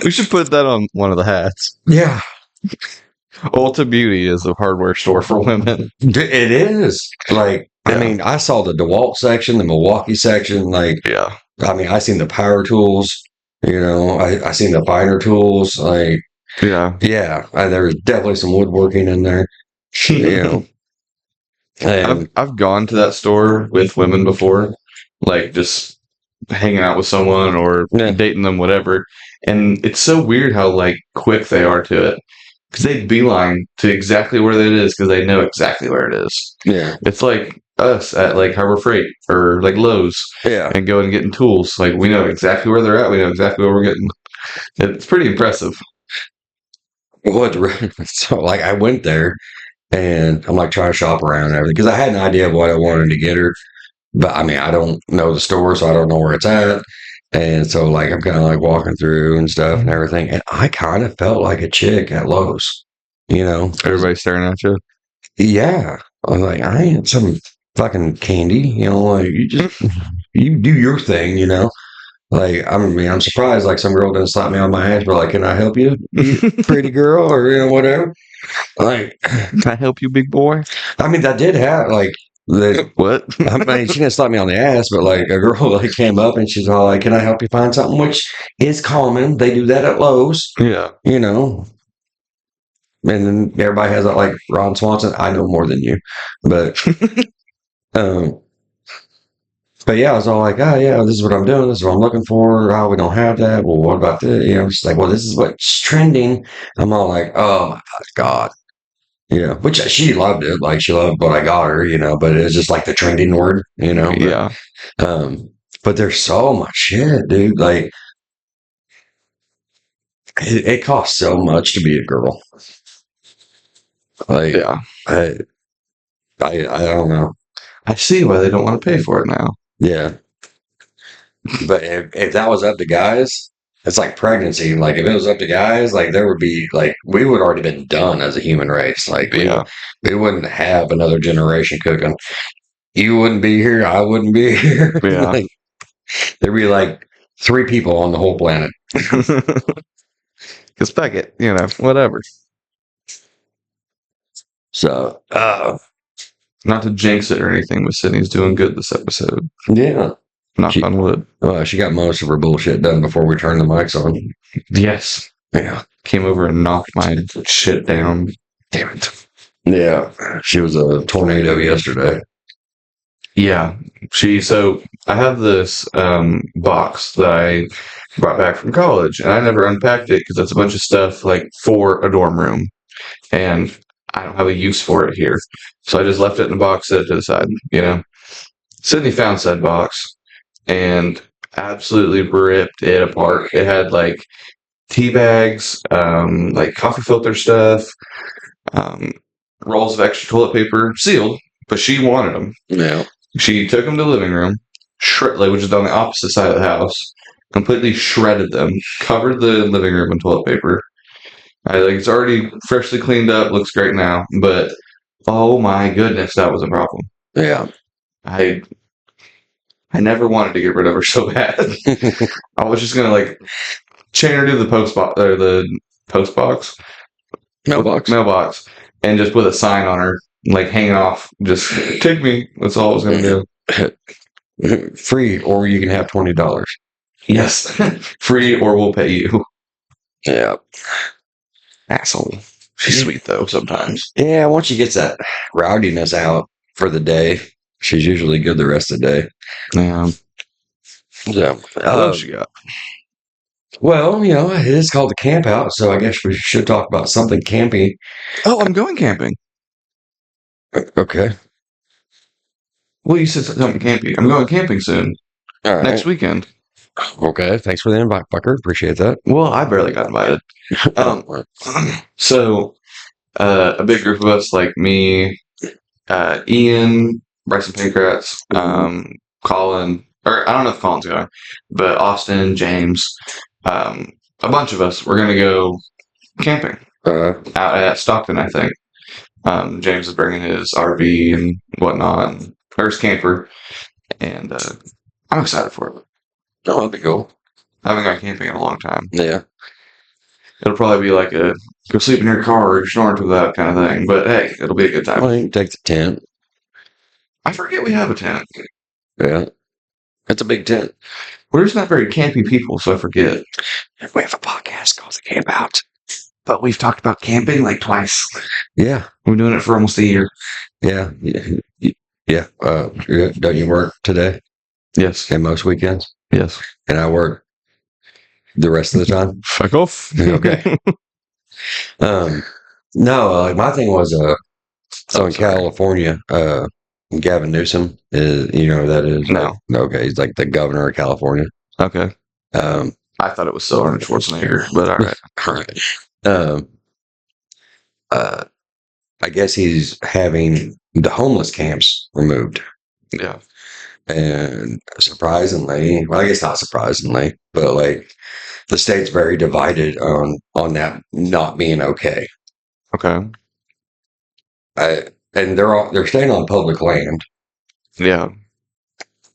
We should put that on one of the hats. yeah, Ulta Beauty is a hardware store for women. it is. Like, I Yeah. mean, I saw the DeWalt section, the Milwaukee section. Like, Yeah. I mean, I seen the power tools, I seen the finer tools. Like, Yeah. yeah, there was definitely some woodworking in there, And I've gone to that store with women before, like just hanging out with someone or Yeah. dating them, whatever. And it's so weird how like quick they are to it, because they beeline to exactly where it is because they know exactly where it is. yeah, It's like us at like Harbor Freight or like Lowe's yeah. and going and getting tools. Like we know exactly where they're at. We know exactly where we're getting. It's pretty impressive. What? So, like, I went there and I'm like trying to shop around and everything because I had an idea of what I wanted to get her, but I mean, I don't know the store, so I don't know where it's at. And so, like, I'm kind of like walking through and stuff and everything. And I kind of felt like a chick at Lowe's, Everybody staring at you. Yeah. I was like, I ain't some fucking candy, like, you do your thing, Like, I'm surprised, like, some girl didn't slap me on my ass, but like, can I help you, pretty girl, or, whatever. Like, Can I help you, big boy? I mean, that did have, like, What? I mean, she didn't slap me on the ass, but like a girl like came up and she's all like, "Can I help you find something?" Which is common. They do that at Lowe's, Yeah. And then everybody has that like Ron Swanson. I know more than you, but um, but yeah, I was all like, "Oh yeah, this is what I'm doing. This is what I'm looking for. Oh, we don't have that. Well, what about this?" She's like, "Well, this is what's trending." I'm all like, "Oh my God." Yeah, which she loved it. Like she loved what I got her, but it was just like the trending word, But, Yeah. but there's so much shit, dude. Like it costs so much to be a girl. Like, Yeah. I don't know. I see why they don't want to pay for it now. Yeah, but if that was up to guys, it's like pregnancy. Like if it was up to guys, like there would be like we would already been done as a human race. Like we wouldn't have another generation cooking. You wouldn't be here. I wouldn't be here. Yeah. Like, there'd be like 3 people on the whole planet. Because fuck it, whatever. So, Not to jinx it or anything, but Sydney's doing good this episode. yeah. Knock on wood. She got most of her bullshit done before we turned the mics on. Yes. Yeah. Came over and knocked my shit down. Damn it. Yeah. She was a tornado yesterday. Yeah. So I have this box that I brought back from college, and I never unpacked it because it's a bunch of stuff like for a dorm room. And I don't have a use for it here. So I just left it in a box, set it to the side, Sydney found said box and absolutely ripped it apart. It had like tea bags, like coffee filter stuff, rolls of extra toilet paper, sealed, but she wanted them. Yeah. She took them to the living room, which is on the opposite side of the house, completely shredded them, covered the living room in toilet paper. It's already freshly cleaned up, looks great now, but oh my goodness, that was a problem. Yeah. I never wanted to get rid of her so bad. I was just gonna like chain her to the post box or the post box, mailbox, and just put a sign on her, like hanging off. Just take me. That's all I was gonna do. Free, or you can have $20. Yes, free, or we'll pay you. Yeah. Asshole. She's sweet though sometimes. Yeah, once she gets that rowdiness out for the day, she's usually good the rest of the day. Yeah. So, What else you got? well, it is called the Campout, so I guess we should talk about something campy. Oh, I'm going camping. Okay. Well, you said something camping. I'm going camping soon. All right. Next weekend. Okay. Thanks for the invite, fucker. Appreciate that. Well, I barely got invited. So, a big group of us, like me, Ian, Bryson Pancratz, Colin, or I don't know if Colin's going, but Austin, James, a bunch of us, we're going to go camping out at Stockton, I think. James is bringing his RV and whatnot, or his camper, and I'm excited for it. Oh, that'd be cool. I haven't gone camping in a long time. Yeah. It'll probably be like a go sleep in your car or snort to that kind of thing, but hey, it'll be a good time. Well, you can take the tent. I forget we have a tent. Yeah. It's a big tent. We're just not very campy people, so I forget. We have a podcast called The Campout. But we've talked about camping like twice. Yeah. We're doing it for almost a year. Yeah. Yeah. Don't you work today? Yes. And most weekends? Yes. And I work the rest of the time? Fuck off. Okay. No, like my thing was, so in California, Gavin Newsom is, that is? No. Okay. He's like the governor of California. Okay. I thought it was still Arnold Schwarzenegger, but all right. All right. I guess he's having the homeless camps removed. Yeah. And surprisingly, well, I guess not surprisingly, but like the state's very divided on that not being okay. Okay. And they're staying on public land. Yeah.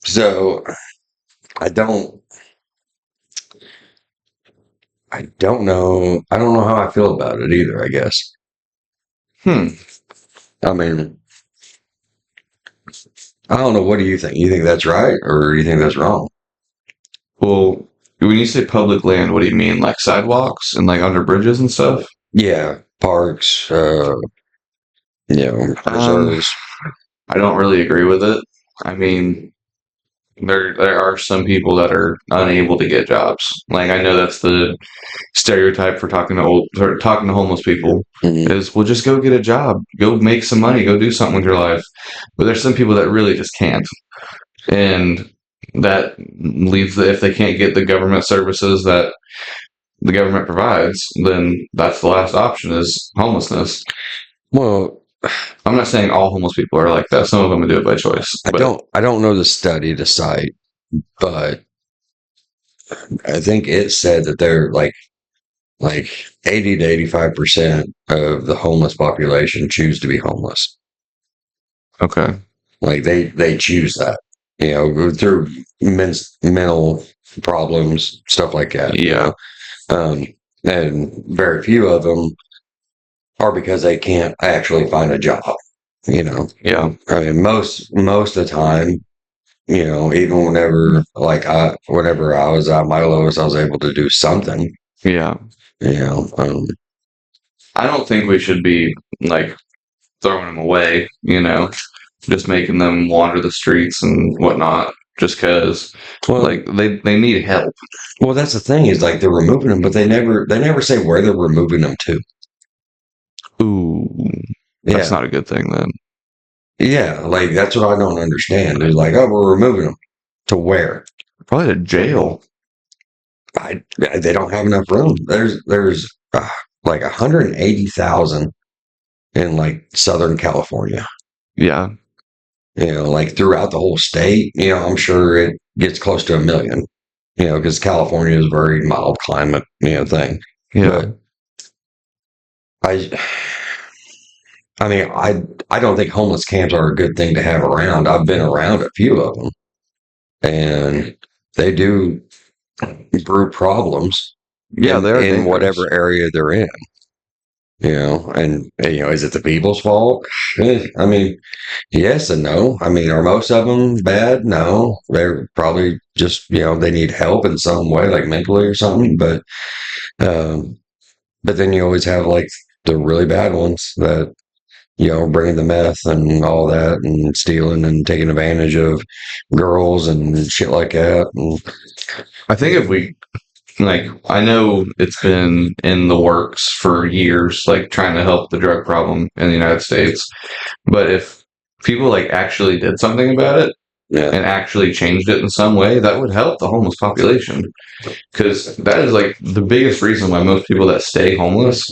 So I don't know. I don't know how I feel about it either, I guess. I mean, I don't know. What do you think? You think that's right or do you think that's wrong? Well, when you say public land, what do you mean? Like sidewalks and like under bridges and stuff? Yeah. Parks, reserves. I don't really agree with it. I mean, there are some people that are unable to get jobs. Like I know that's the stereotype for talking to homeless people is well just go get a job, go make some money, go do something with your life. But there's some people that really just can't. And that leads if they can't get the government services that the government provides, then that's the last option is homelessness. Well, I'm not saying all homeless people are like that. Some of them do it by choice. I don't know the study to cite, but I think it said that they're like 80 to 85% of the homeless population choose to be homeless. Okay. Like they choose that, through mental problems, stuff like that. Yeah. And very few of them are because they can't actually find a job. Yeah. I mean, most of the time, even whenever I was at my lowest, I was able to do something. Yeah. I don't think we should be like throwing them away, just making them wander the streets and whatnot, just because like they need help. Well, that's the thing is like they're removing them, but they never say where they're removing them to. Ooh, that's not a good thing then. Yeah, like that's what I don't understand. They're like, oh, we're removing them to where? Probably to jail. They don't have enough room. There's like 180,000 in like Southern California. Yeah. Like throughout the whole state, I'm sure it gets close to 1 million, because California is a very mild climate, thing. Yeah. But I mean, I don't think homeless camps are a good thing to have around. I've been around a few of them and they do brew problems. Yeah, they're in whatever area they're in. Is it the people's fault? I mean, yes and no. I mean, are most of them bad? No, they're probably just, they need help in some way, like mentally or something. But then you always have like the really bad ones that, bringing the meth and all that and stealing and taking advantage of girls and shit like that. And, I think if we like, I know it's been in the works for years, like trying to help the drug problem in the United States. But if people like actually did something about it yeah. and actually changed it in some way, that would help the homeless population. Because that is like the biggest reason why most people that stay homeless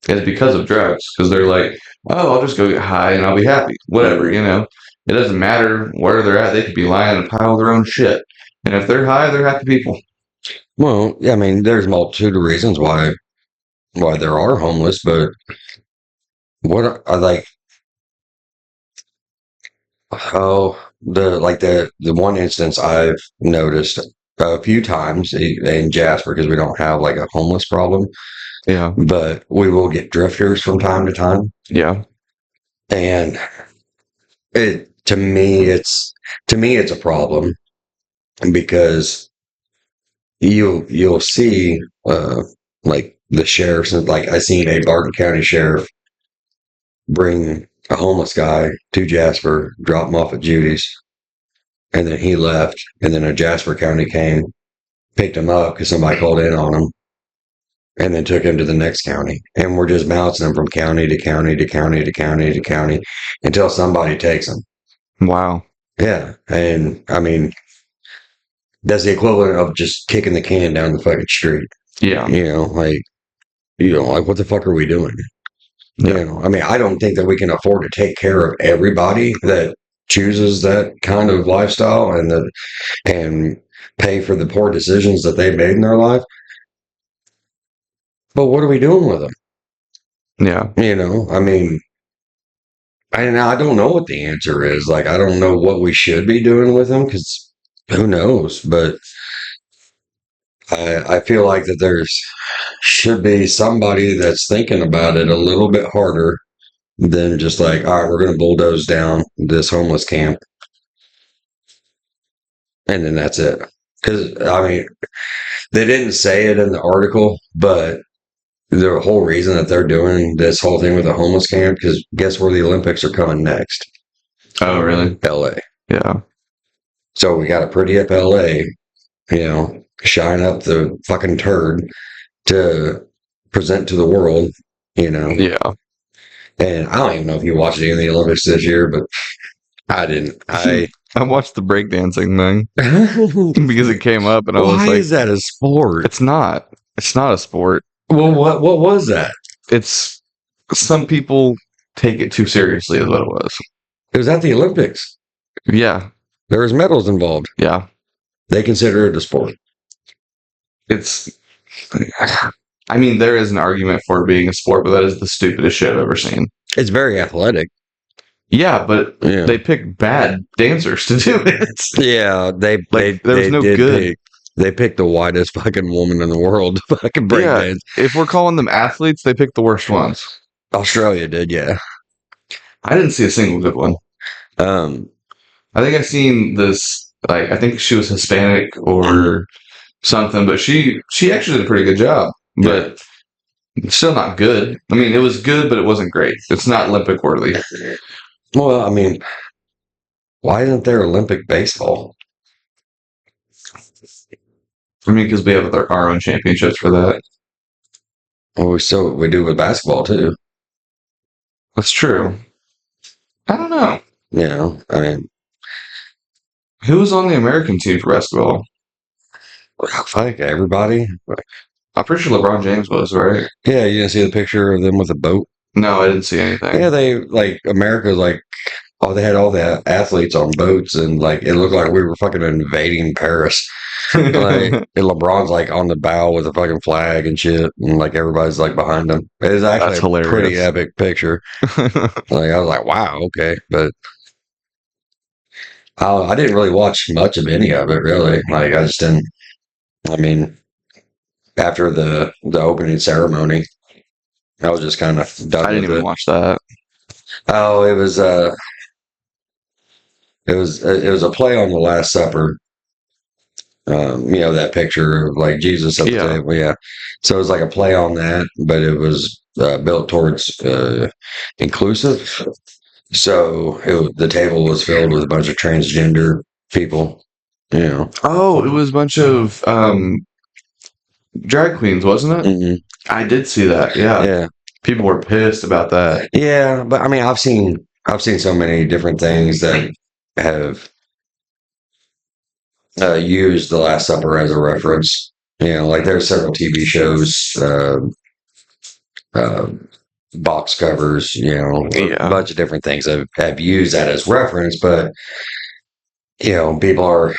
is because of drugs. Because they're like, oh, I'll just go get high and I'll be happy. Whatever, you know. It doesn't matter where they're at. They could be lying in a pile of their own shit. And if they're high, they're happy people. Well, yeah, I mean, there's a multitude of reasons why there are homeless, but what I like, oh, the one instance I've noticed a few times in Jasper, because we don't have like a homeless problem, Yeah. but we will get drifters from time to time. Yeah. And to me it's a problem, because you'll see like the sheriffs, and like I seen a Barton County sheriff bring a homeless guy to Jasper, drop him off at Judy's, and then he left, and then a Jasper County came, picked him up because somebody called in on him, and then took him to the next county. And we're just bouncing him from county to county to county to county to county until somebody takes him. Wow. Yeah. And I mean, that's the equivalent of just kicking the can down the fucking street. Yeah. Like what the fuck are we doing? Yeah. I mean, I don't think that we can afford to take care of everybody that chooses that kind of lifestyle and pay for the poor decisions that they made in their life. But what are we doing with them? Yeah. I mean, I don't know what the answer is. Like, I don't know what we should be doing with them, because who knows? But I feel like that there's should be somebody that's thinking about it a little bit harder than just like, all right, we're going to bulldoze down this homeless camp, and then that's it. Because I mean, they didn't say it in the article, but the whole reason that they're doing this whole thing with the homeless camp, because guess where the Olympics are coming next? Oh, really? LA. Yeah. So we got to pretty up LA, shine up the fucking turd to present to the world, Yeah. And I don't even know if you watched any of the Olympics this year, but I didn't. I watched the breakdancing thing because it came up, and I was Why like, is that a sport? It's not. It's not a sport. Well, what was that? It's some people take it too seriously, is what it was. It was at the Olympics. Yeah. There was medals involved. Yeah. They consider it a sport. It's. I mean, there is an argument for it being a sport, but that is the stupidest shit I've ever seen. It's very athletic. Yeah, but they pick bad dancers to do it. Yeah, they picked the whitest fucking woman in the world to fucking break dance. If we're calling them athletes, they picked the worst ones. Australia did, yeah. I didn't see a single good one. I think I seen this. Like, I think she was Hispanic or something, but she actually did a pretty good job. But still not good. I mean, it was good, but it wasn't great. It's not Olympic worthy. Well, I mean, why isn't there Olympic baseball? I mean, because we have our own championships for that. Well, we do with basketball too. That's true. I don't know. I mean, who was on the American team for basketball? Like everybody. I'm pretty sure LeBron James was, right? Yeah, you didn't see the picture of them with a boat? No, I didn't see anything. Yeah, America's like, they had all the athletes on boats, and like it looked like we were fucking invading Paris. And LeBron's like on the bow with a fucking flag and shit, and like everybody's like behind him. It is actually a pretty epic picture. Like I was like, wow, okay, but I didn't really watch much of any of it, really. Like I just didn't. I mean, after the opening ceremony, I was just kind of done. I didn't even watch that. Oh, it was a play on the Last Supper. That picture of like Jesus at the table. Yeah. So it was like a play on that, but it was built towards inclusive. So the table was filled with a bunch of transgender people. You know. Oh, it was a bunch of drag queens, wasn't it? Mhm. I did see that. Yeah. Yeah. People were pissed about that. Yeah, but I mean, I've seen so many different things that have used The Last Supper as a reference. You know, like there's several TV shows, uh, box covers, you know, a Yeah. bunch of different things have used that as reference, but you know, people are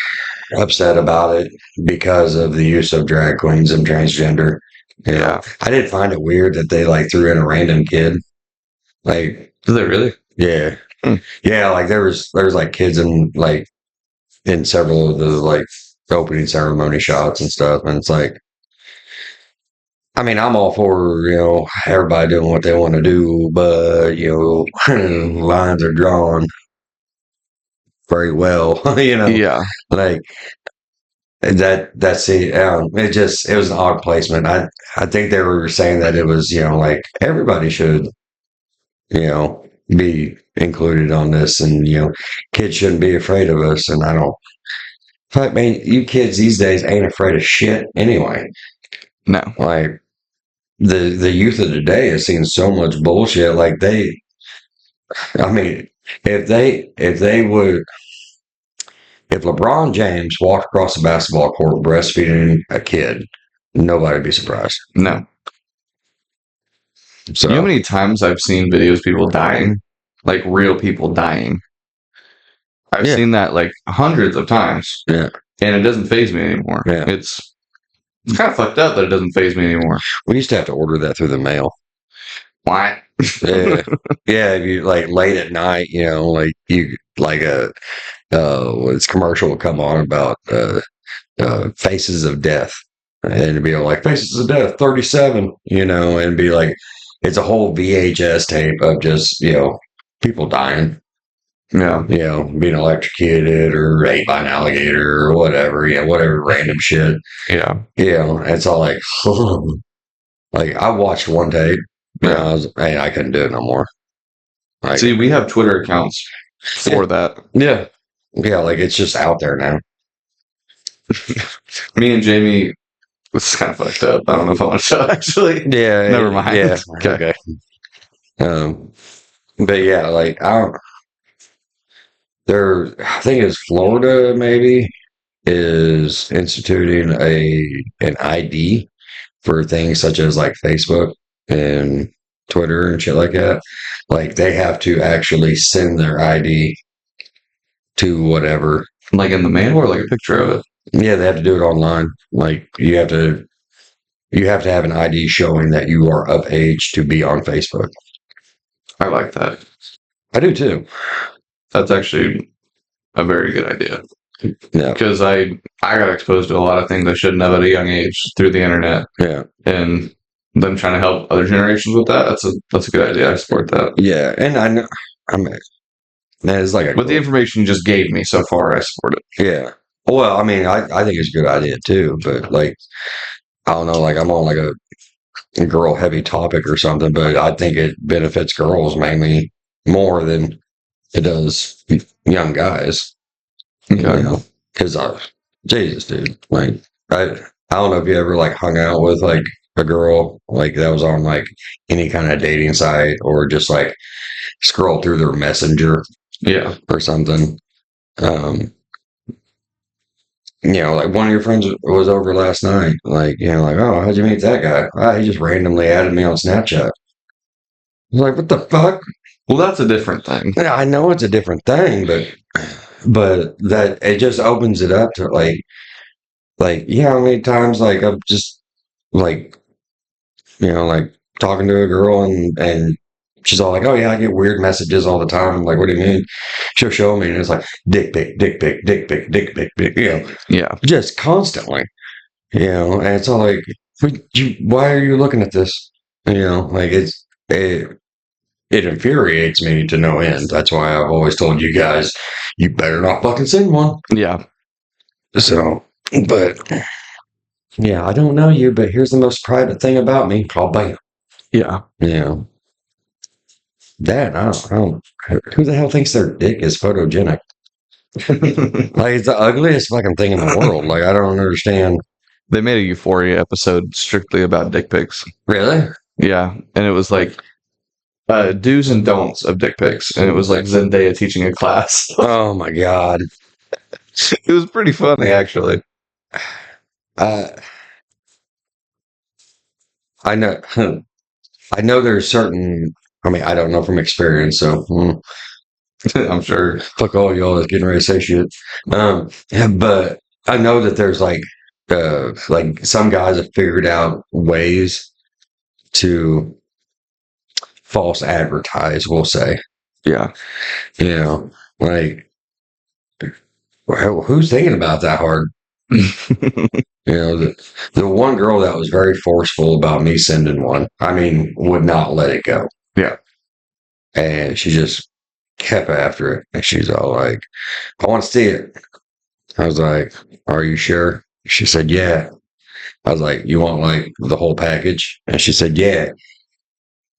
upset about it because of the use of drag queens and transgender. You know, Yeah. I did find it weird that they like threw in a random kid. Like, Did they really? yeah, Hmm. yeah, like there's like kids in several of the like opening ceremony shots and stuff, and it's like, I mean, I'm all for, you know, everybody doing what they want to do, but you know, lines are drawn very well. You know, Yeah. like that's it. It was an odd placement. I think they were saying that it was, you know, like everybody should, you know, be included on this, and you know, kids shouldn't be afraid of us. And I don't. Fuck, man, you kids these days ain't afraid of shit anyway. No. Like the youth of today has seen so much bullshit. Like I mean, if LeBron James walked across the basketball court breastfeeding a kid, nobody'd be surprised. No. So, You know how many times I've seen videos of people dying? Like real people dying. I've Yeah. seen that like hundreds of times. Yeah. And it doesn't faze me anymore. Yeah. It's kind of fucked up that it doesn't faze me anymore. We used to have to order that through the mail. What? Yeah. Yeah, if you like late at night, you know, like you like this commercial will come on about faces of death, and it'd be like faces of death 37, you know, and be like it's a whole VHS tape of just, you know, people dying, Yeah. you know, being electrocuted or ate by an alligator or whatever, you know, whatever random shit. Yeah. You know, it's all like like I watched one tape, and I couldn't do it no more. Like, See, we have Twitter accounts for that. yeah, like it's just out there now. Me and Jamie, this is kind of fucked up. I don't know if I want to tell actually. Yeah, Never mind. Yeah, Okay. But yeah, like I think it's Florida maybe is instituting an ID for things such as like Facebook and Twitter and shit like that. Like they have to actually send their ID to whatever. Like in the mail or like a picture of it? Yeah, they have to do it online. Like you have to have an ID showing that you are of age to be on Facebook. I like that. I do too. That's actually a very good idea. Yeah. Because I got exposed to a lot of things I shouldn't have at a young age through the internet. Yeah. And them trying to help other generations with that, that's a good idea. I support that. Yeah. And I know man, it's like With the information you just gave me so far, I support it. yeah. Well, I mean, I think it's a good idea too, but like I don't know, like I'm on like a girl heavy topic or something, but I think it benefits girls mainly more than it does young guys. Okay. You know, because Jesus, dude, like I don't know if you ever like hung out with like a girl like that was on like any kind of dating site or just like scroll through their messenger, Yeah, or something. You know, like one of your friends was over last night. Like, you know, like, oh, how'd you meet that guy? He just randomly added me on Snapchat. I was like, what the fuck? well, that's a different thing. Yeah, I know it's a different thing, but that it just opens it up to yeah, how many times like I'm just like, you know, like talking to a girl and she's all like, oh yeah, I get weird messages all the time. I'm like, what do you mean? She'll show me and it's like dick pic, dick pic, dick pic, dick pic, you know, Yeah, just constantly, you know, and it's all like, why are you looking at this? You know, like it infuriates me to no end. That's why I've always told you guys, you better not fucking send one. yeah. So, but yeah, I don't know you, but here's the most private thing about me. Call bam. Yeah. That I don't. Who the hell thinks their dick is photogenic? Like it's the ugliest fucking thing in the world. Like I don't understand. They made a Euphoria episode strictly about dick pics. Really? Yeah, and it was like do's and don'ts of dick pics, and it was like Zendaya teaching a class. Oh my god. It was pretty funny, actually. Uh, I know. I know there's certain. I mean, I don't know from experience, so I'm sure. fuck all y'all that's getting ready to say shit. Yeah, but I know that there's like some guys have figured out ways to false advertise. We'll say, Yeah. you know, like who's thinking about that hard? You know, the one girl that was very forceful about me sending one, I mean, would not let it go. Yeah. And she just kept after it. And she's all like, I want to see it. I was like, are you sure? She said, yeah. I was like, you want like the whole package? And she said, yeah.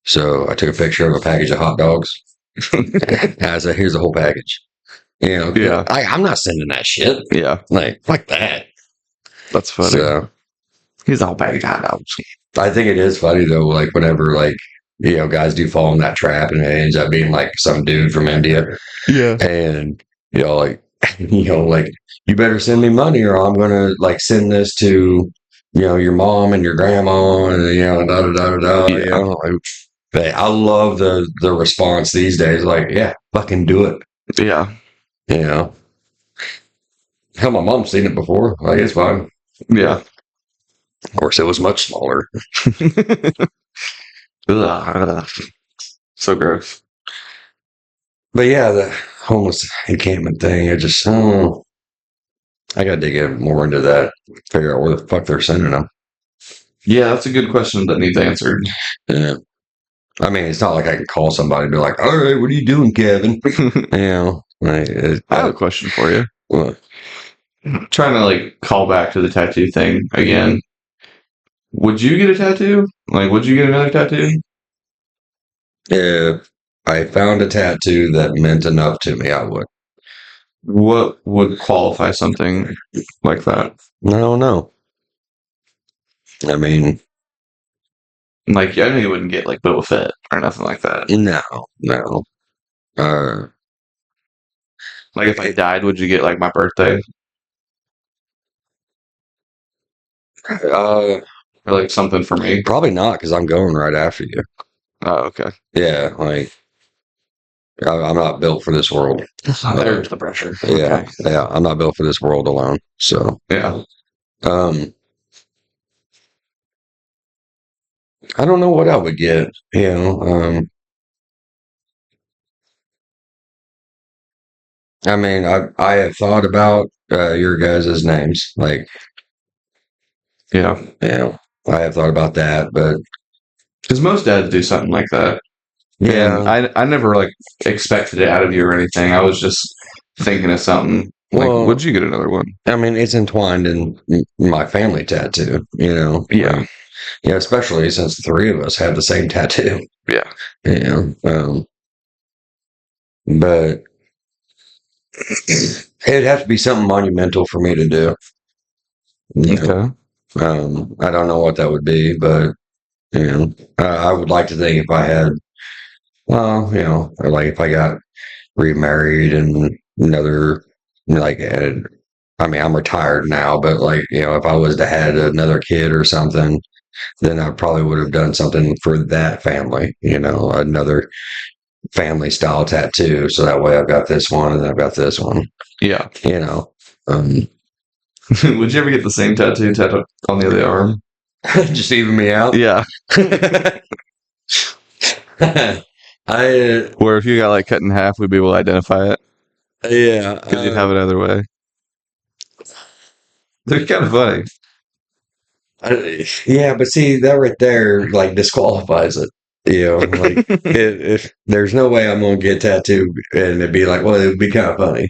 So I took a picture of a package of hot dogs. And I said, here's the whole package. You know, Yeah. I'm not sending that shit. Yeah. Like, fuck that. That's funny. So He's all baby hot dogs. I think it is funny though, like whenever like guys do fall in that trap and it ends up being like some dude from India. Yeah. And like like you better send me money or I'm gonna like send this to your mom and your grandma and da da da da. Yeah. Like, but I love the response these days. Like, yeah, fucking do it. Yeah. Hell, my mom's seen it before. Like, it's fine. Yeah. Of course, it was much smaller. So gross. But yeah, the homeless encampment thing, I just, I got to dig more into that, figure out where the fuck they're sending them. Yeah, that's a good question that needs answered. Yeah. I mean, it's not like I can call somebody and be like, all right, what are you doing, Kevin? I have a question for you. What? Trying to like call back to the tattoo thing again. Would you get a tattoo? Like, would you get another tattoo? If I found a tattoo that meant enough to me, I would. What would qualify something like that? I don't know. I mean, like, I know you wouldn't get like Boba Fett or nothing like that. No. Like, if I died, would you get like my birthday? Or like something for me? Probably not, because I'm going right after you. Oh, okay. Yeah, like I'm not built for this world. There's the pressure. Yeah, Okay. yeah, I'm not built for this world alone. So Yeah. I don't know what I would get. I mean, I have thought about your guys' names. Like, Yeah. I have thought about that, but Because most dads do something like that. yeah, And I never like expected it out of you or anything. I was just thinking of something. Like, Well, would you get another one? I mean, it's entwined in my family tattoo. Yeah. Especially since the three of us have the same tattoo. Yeah. But it'd have to be something monumental for me to do. Okay. I don't know what that would be, but I would like to think if I had, well, like if I got remarried and another, like, I mean, I'm retired now, but like, if I was to had another kid or something, then I probably would have done something for that family, another family style tattoo. So that way I've got this one and I've got this one. Yeah. Would you ever get the same tattoo on the other arm? Just even me out? Yeah. Where if you got like cut in half, we'd be able to identify it. Yeah. Because you'd have it either way. They're kind of funny. Yeah, but see, that right there, like, disqualifies it. Like, if there's no way I'm going to get tattooed and it'd be like, well, it would be kind of funny.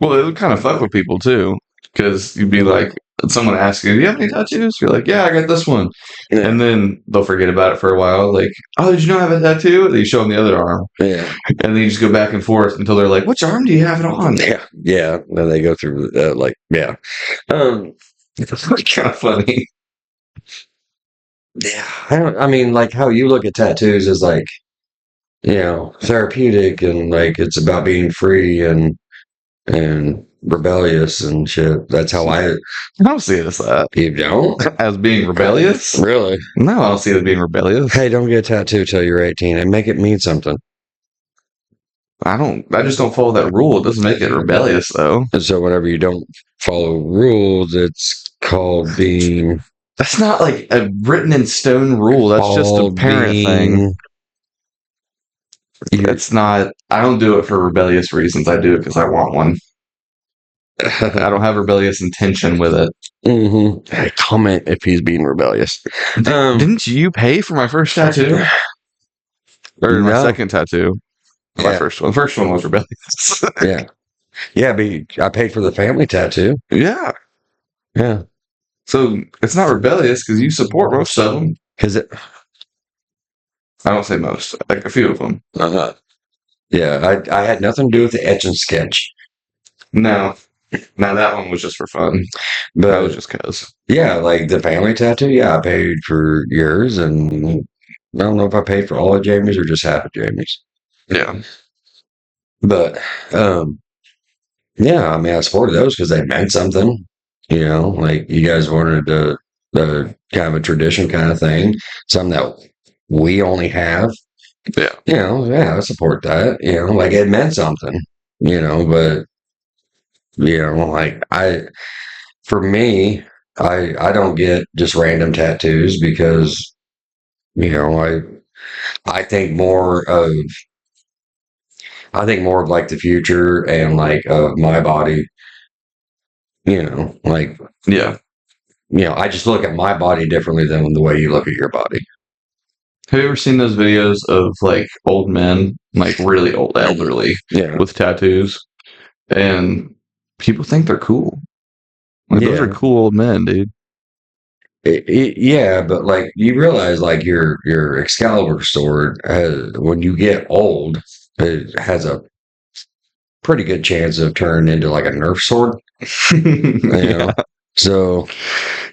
Well, it would kind of fuck with people too. Because you'd be like, someone asks you, "Do you have any tattoos?" You're like, "Yeah, I got this one," Yeah. and then they'll forget about it for a while. Like, "Oh, did you know I have a tattoo?" And then you show them the other arm, Yeah. and then you just go back and forth until they're like, "Which arm do you have it on?" Yeah. Yeah. Then they go through like, yeah. It's kind of funny. Yeah. I mean, like how you look at tattoos is like, therapeutic and like it's about being free and rebellious and shit. That's how I. I don't see it as that. You don't? As being rebellious? Really? No, I don't see it as being rebellious. Hey, don't get a tattoo till you're 18 and make it mean something. I just don't follow that rule. It doesn't make it rebellious, though. And so whenever you don't follow rules, it's called being. That's not like a written in stone rule. That's just a parent thing. It's not. I don't do it for rebellious reasons. I do it because I want one. I don't have rebellious intention with it. Mm-hmm. Hey, comment if he's being rebellious. Didn't you pay for my first tattoo? Or my second tattoo? My first one. The first one was rebellious. Yeah. Yeah, but I paid for the family tattoo. Yeah. Yeah. So it's not rebellious because you support most of them. Because I don't say most, like a few of them. Yeah, I had nothing to do with the etch and sketch. No. Now that one was just for fun. But that was just because. Yeah, like the family tattoo, yeah, I paid for yours, and I don't know if I paid for all of Jamie's or just half of Jamie's. Yeah. But yeah, I mean I supported those because they meant something. Like you guys wanted to kind of a tradition kind of thing, something that we only have. Yeah. Yeah, I support that. Like it meant something, but like for me, I don't get just random tattoos because, I think more of like the future and like of my body, like, Yeah. I just look at my body differently than the way you look at your body. Have you ever seen those videos of like old men, like really old elderly, with tattoos? And people think they're cool. Like, those are cool old men, dude. Yeah, but like you realize, like your Excalibur sword, when you get old, it has a pretty good chance of turning into like a Nerf sword. Yeah. So,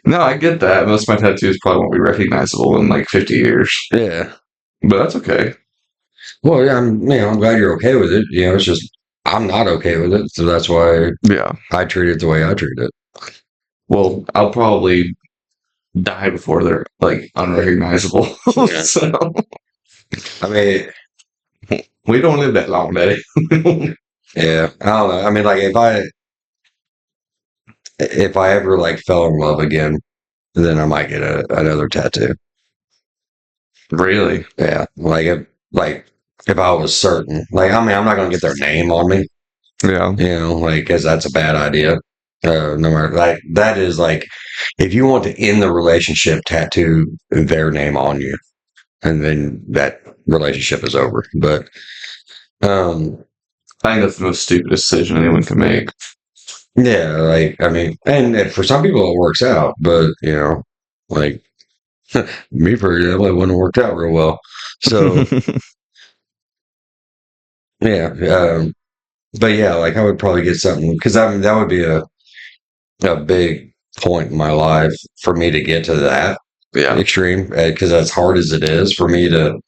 no, I get that. Most of my tattoos probably won't be recognizable in like 50 years. Yeah, but that's okay. Well, yeah, I'm glad you're okay with it. It's just I'm not okay with it, so that's why I treat it the way I treat it. Well, I'll probably die before they're like unrecognizable. So, I mean, we don't live that long, Daddy. Yeah, I don't know. I mean, like if I ever like fell in love again, then I might get another tattoo. Really? Yeah, if I was certain, like I mean, I'm not gonna get their name on me. Yeah, like because that's a bad idea. No matter like that is like if you want to end the relationship, tattoo their name on you, and then that relationship is over. But I think that's the most stupid decision anyone can make. Yeah, like I mean, and for some people it works out, but like me for example, it wouldn't have worked out real well. So yeah, but yeah, like I would probably get something because I mean that would be a big point in my life for me to get to that extreme because as hard as it is for me to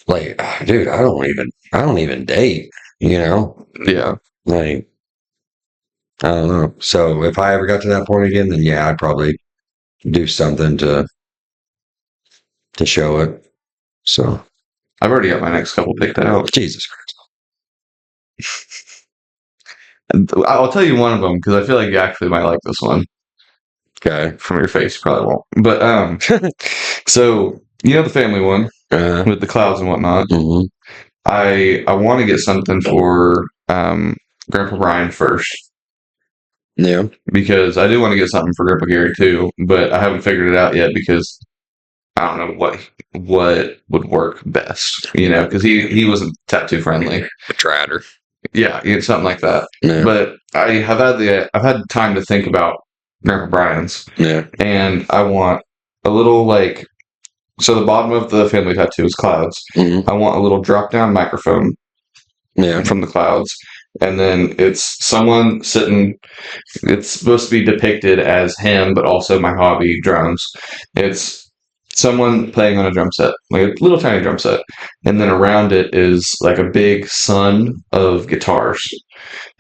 like, dude, I don't even date, Yeah. like. I don't know. So if I ever got to that point again, then yeah, I'd probably do something to show it. So I've already got my next couple picked out. Jesus Christ. I'll tell you one of them because I feel like you actually might like this one. Okay. From your face, you probably won't. But so the family one with the clouds and whatnot. Mm-hmm. I want to get something for Grandpa Brian first. Yeah. Because I do want to get something for Grandpa Gary too, but I haven't figured it out yet because I don't know what would work best. Because he wasn't tattoo friendly. A trader. Yeah, something like that. Yeah. But I've had time to think about Grandpa Brian's, Yeah. and I want a little like, so the bottom of the family tattoo is clouds. Mm-hmm. I want a little drop down microphone Yeah. from the clouds, and then it's someone sitting. It's supposed to be depicted as him, but also my hobby, drums. It's someone playing on a drum set, like a little tiny drum set, and then around it is like a big sun of guitars,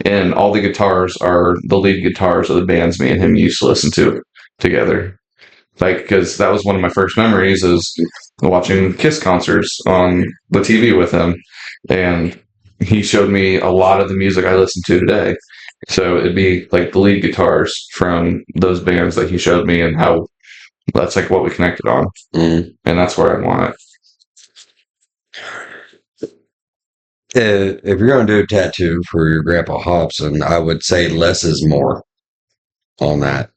and all the guitars are the lead guitars of the bands me and him used to listen to together. Like, because that was one of my first memories is watching Kiss concerts on the TV with him, and he showed me a lot of the music I listen to today. So it'd be like the lead guitars from those bands that he showed me, and how that's like what we connected on, Mm-hmm. and that's where I want If you're going to do a tattoo for your Grandpa Hobson, I would say less is more on that.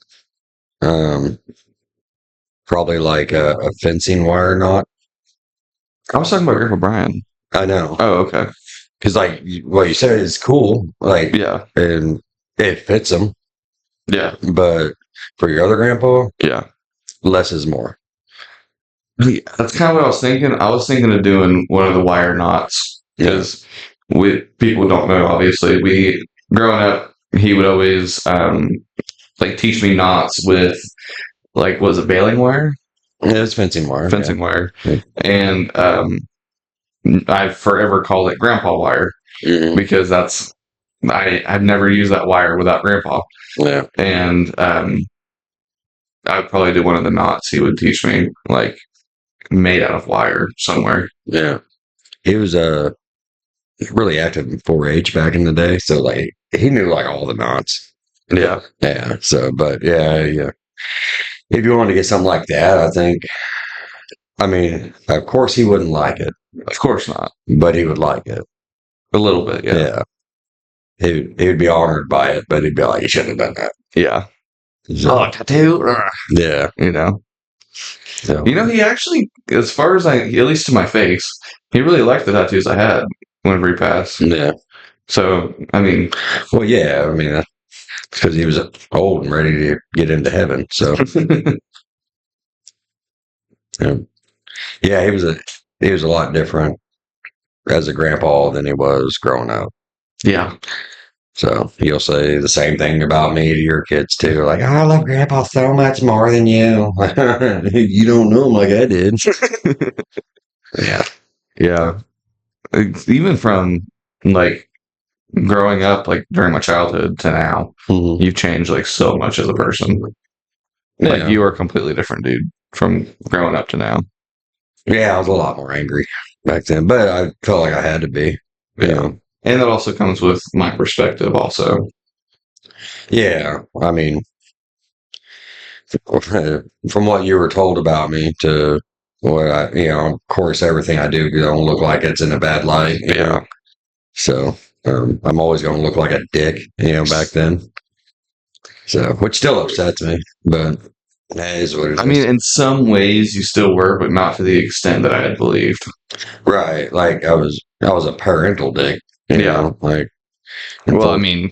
Probably like a fencing wire knot. it. I was talking about Grandpa Brian. I know. Oh, okay. Because like what you said is cool, like, Yeah, and it fits him. yeah, But for your other grandpa, yeah. less is more. That's kind of what I was thinking. I was thinking of doing one of the wire knots because we people don't know. Obviously, we growing up, he would always like teach me knots with like was it baling wire, It's fencing wire. fencing wire, Yeah. and I've forever called it grandpa wire Mhm. because that's I've never used that wire without grandpa, Yeah. and I'd probably do one of the knots he would teach me like made out of wire somewhere. Yeah. He was really active in 4-H back in the day, so like he knew like all the knots. Yeah, Yeah. So, but yeah. If you wanted to get something like that, I think. I mean, of course he wouldn't like it, of course not. but he would like it. A little bit, yeah. Yeah. He would be honored by it, but he'd be like, "You shouldn't have done that." Yeah. So, Tattoo? yeah. You know? So, He actually, as far as at least to my face, he really liked the tattoos I had whenever he passed. yeah. So, I mean, Well, yeah. I mean, because he was old and ready to get into heaven. So, yeah, yeah, he was a lot different as a grandpa than he was growing up. yeah. So you'll say the same thing about me to your kids too. Like, I love grandpa so much more than you. You don't know him like I did. Yeah. Yeah. Even from like growing up, like during my childhood to now, Mhm. you've changed like so much as a person. Yeah. Like you are a completely different dude from growing up to now. Yeah, I was a lot more angry back then, but I felt like I had to be. You Yeah. know? And that also comes with my perspective also. Yeah. I mean, from what you were told about me to what of course, everything I do don't look like it's in a bad light. You know? So I'm always going to look like a dick, back then. So, which still upsets me, but that is what it is. I mean, in some ways you still were, but not to the extent that I had believed. Right. Like I was a parental dick. You know, like. Well, I mean,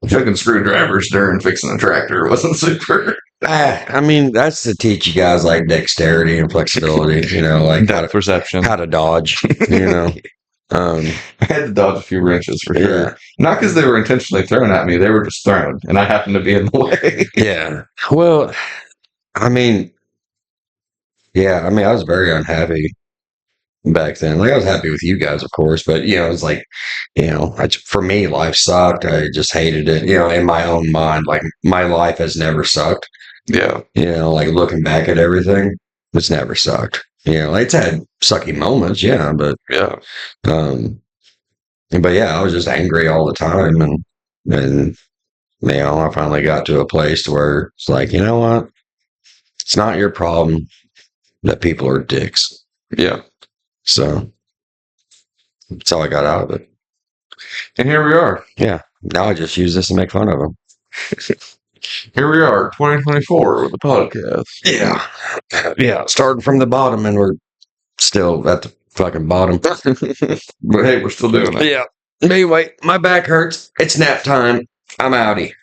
chucking screwdrivers during fixing a tractor wasn't super. I mean, that's to teach you guys like dexterity and flexibility, like Depth perception. how to dodge, I had to dodge a few wrenches for sure. Yeah. Not because they were intentionally thrown at me, they were just thrown, and I happened to be in the way. Yeah. Well, I mean, I was very unhappy back then. Like I was happy with you guys, of course, but it's like, for me, life sucked. I just hated it. In my own mind, like my life has never sucked. Yeah. Like looking back at everything, it's never sucked. It's had sucky moments, but Yeah. but I was just angry all the time, and I finally got to a place to where it's like, you know what, it's not your problem that people are dicks. Yeah. So that's how I got out of it. And here we are. Yeah. Now I just use this to make fun of them. Here we are, 2024 with the podcast. Yeah. Yeah. Starting from the bottom, and we're still at the fucking bottom. But hey, we're still doing it. Yeah. Anyway, my back hurts. It's nap time. I'm outie.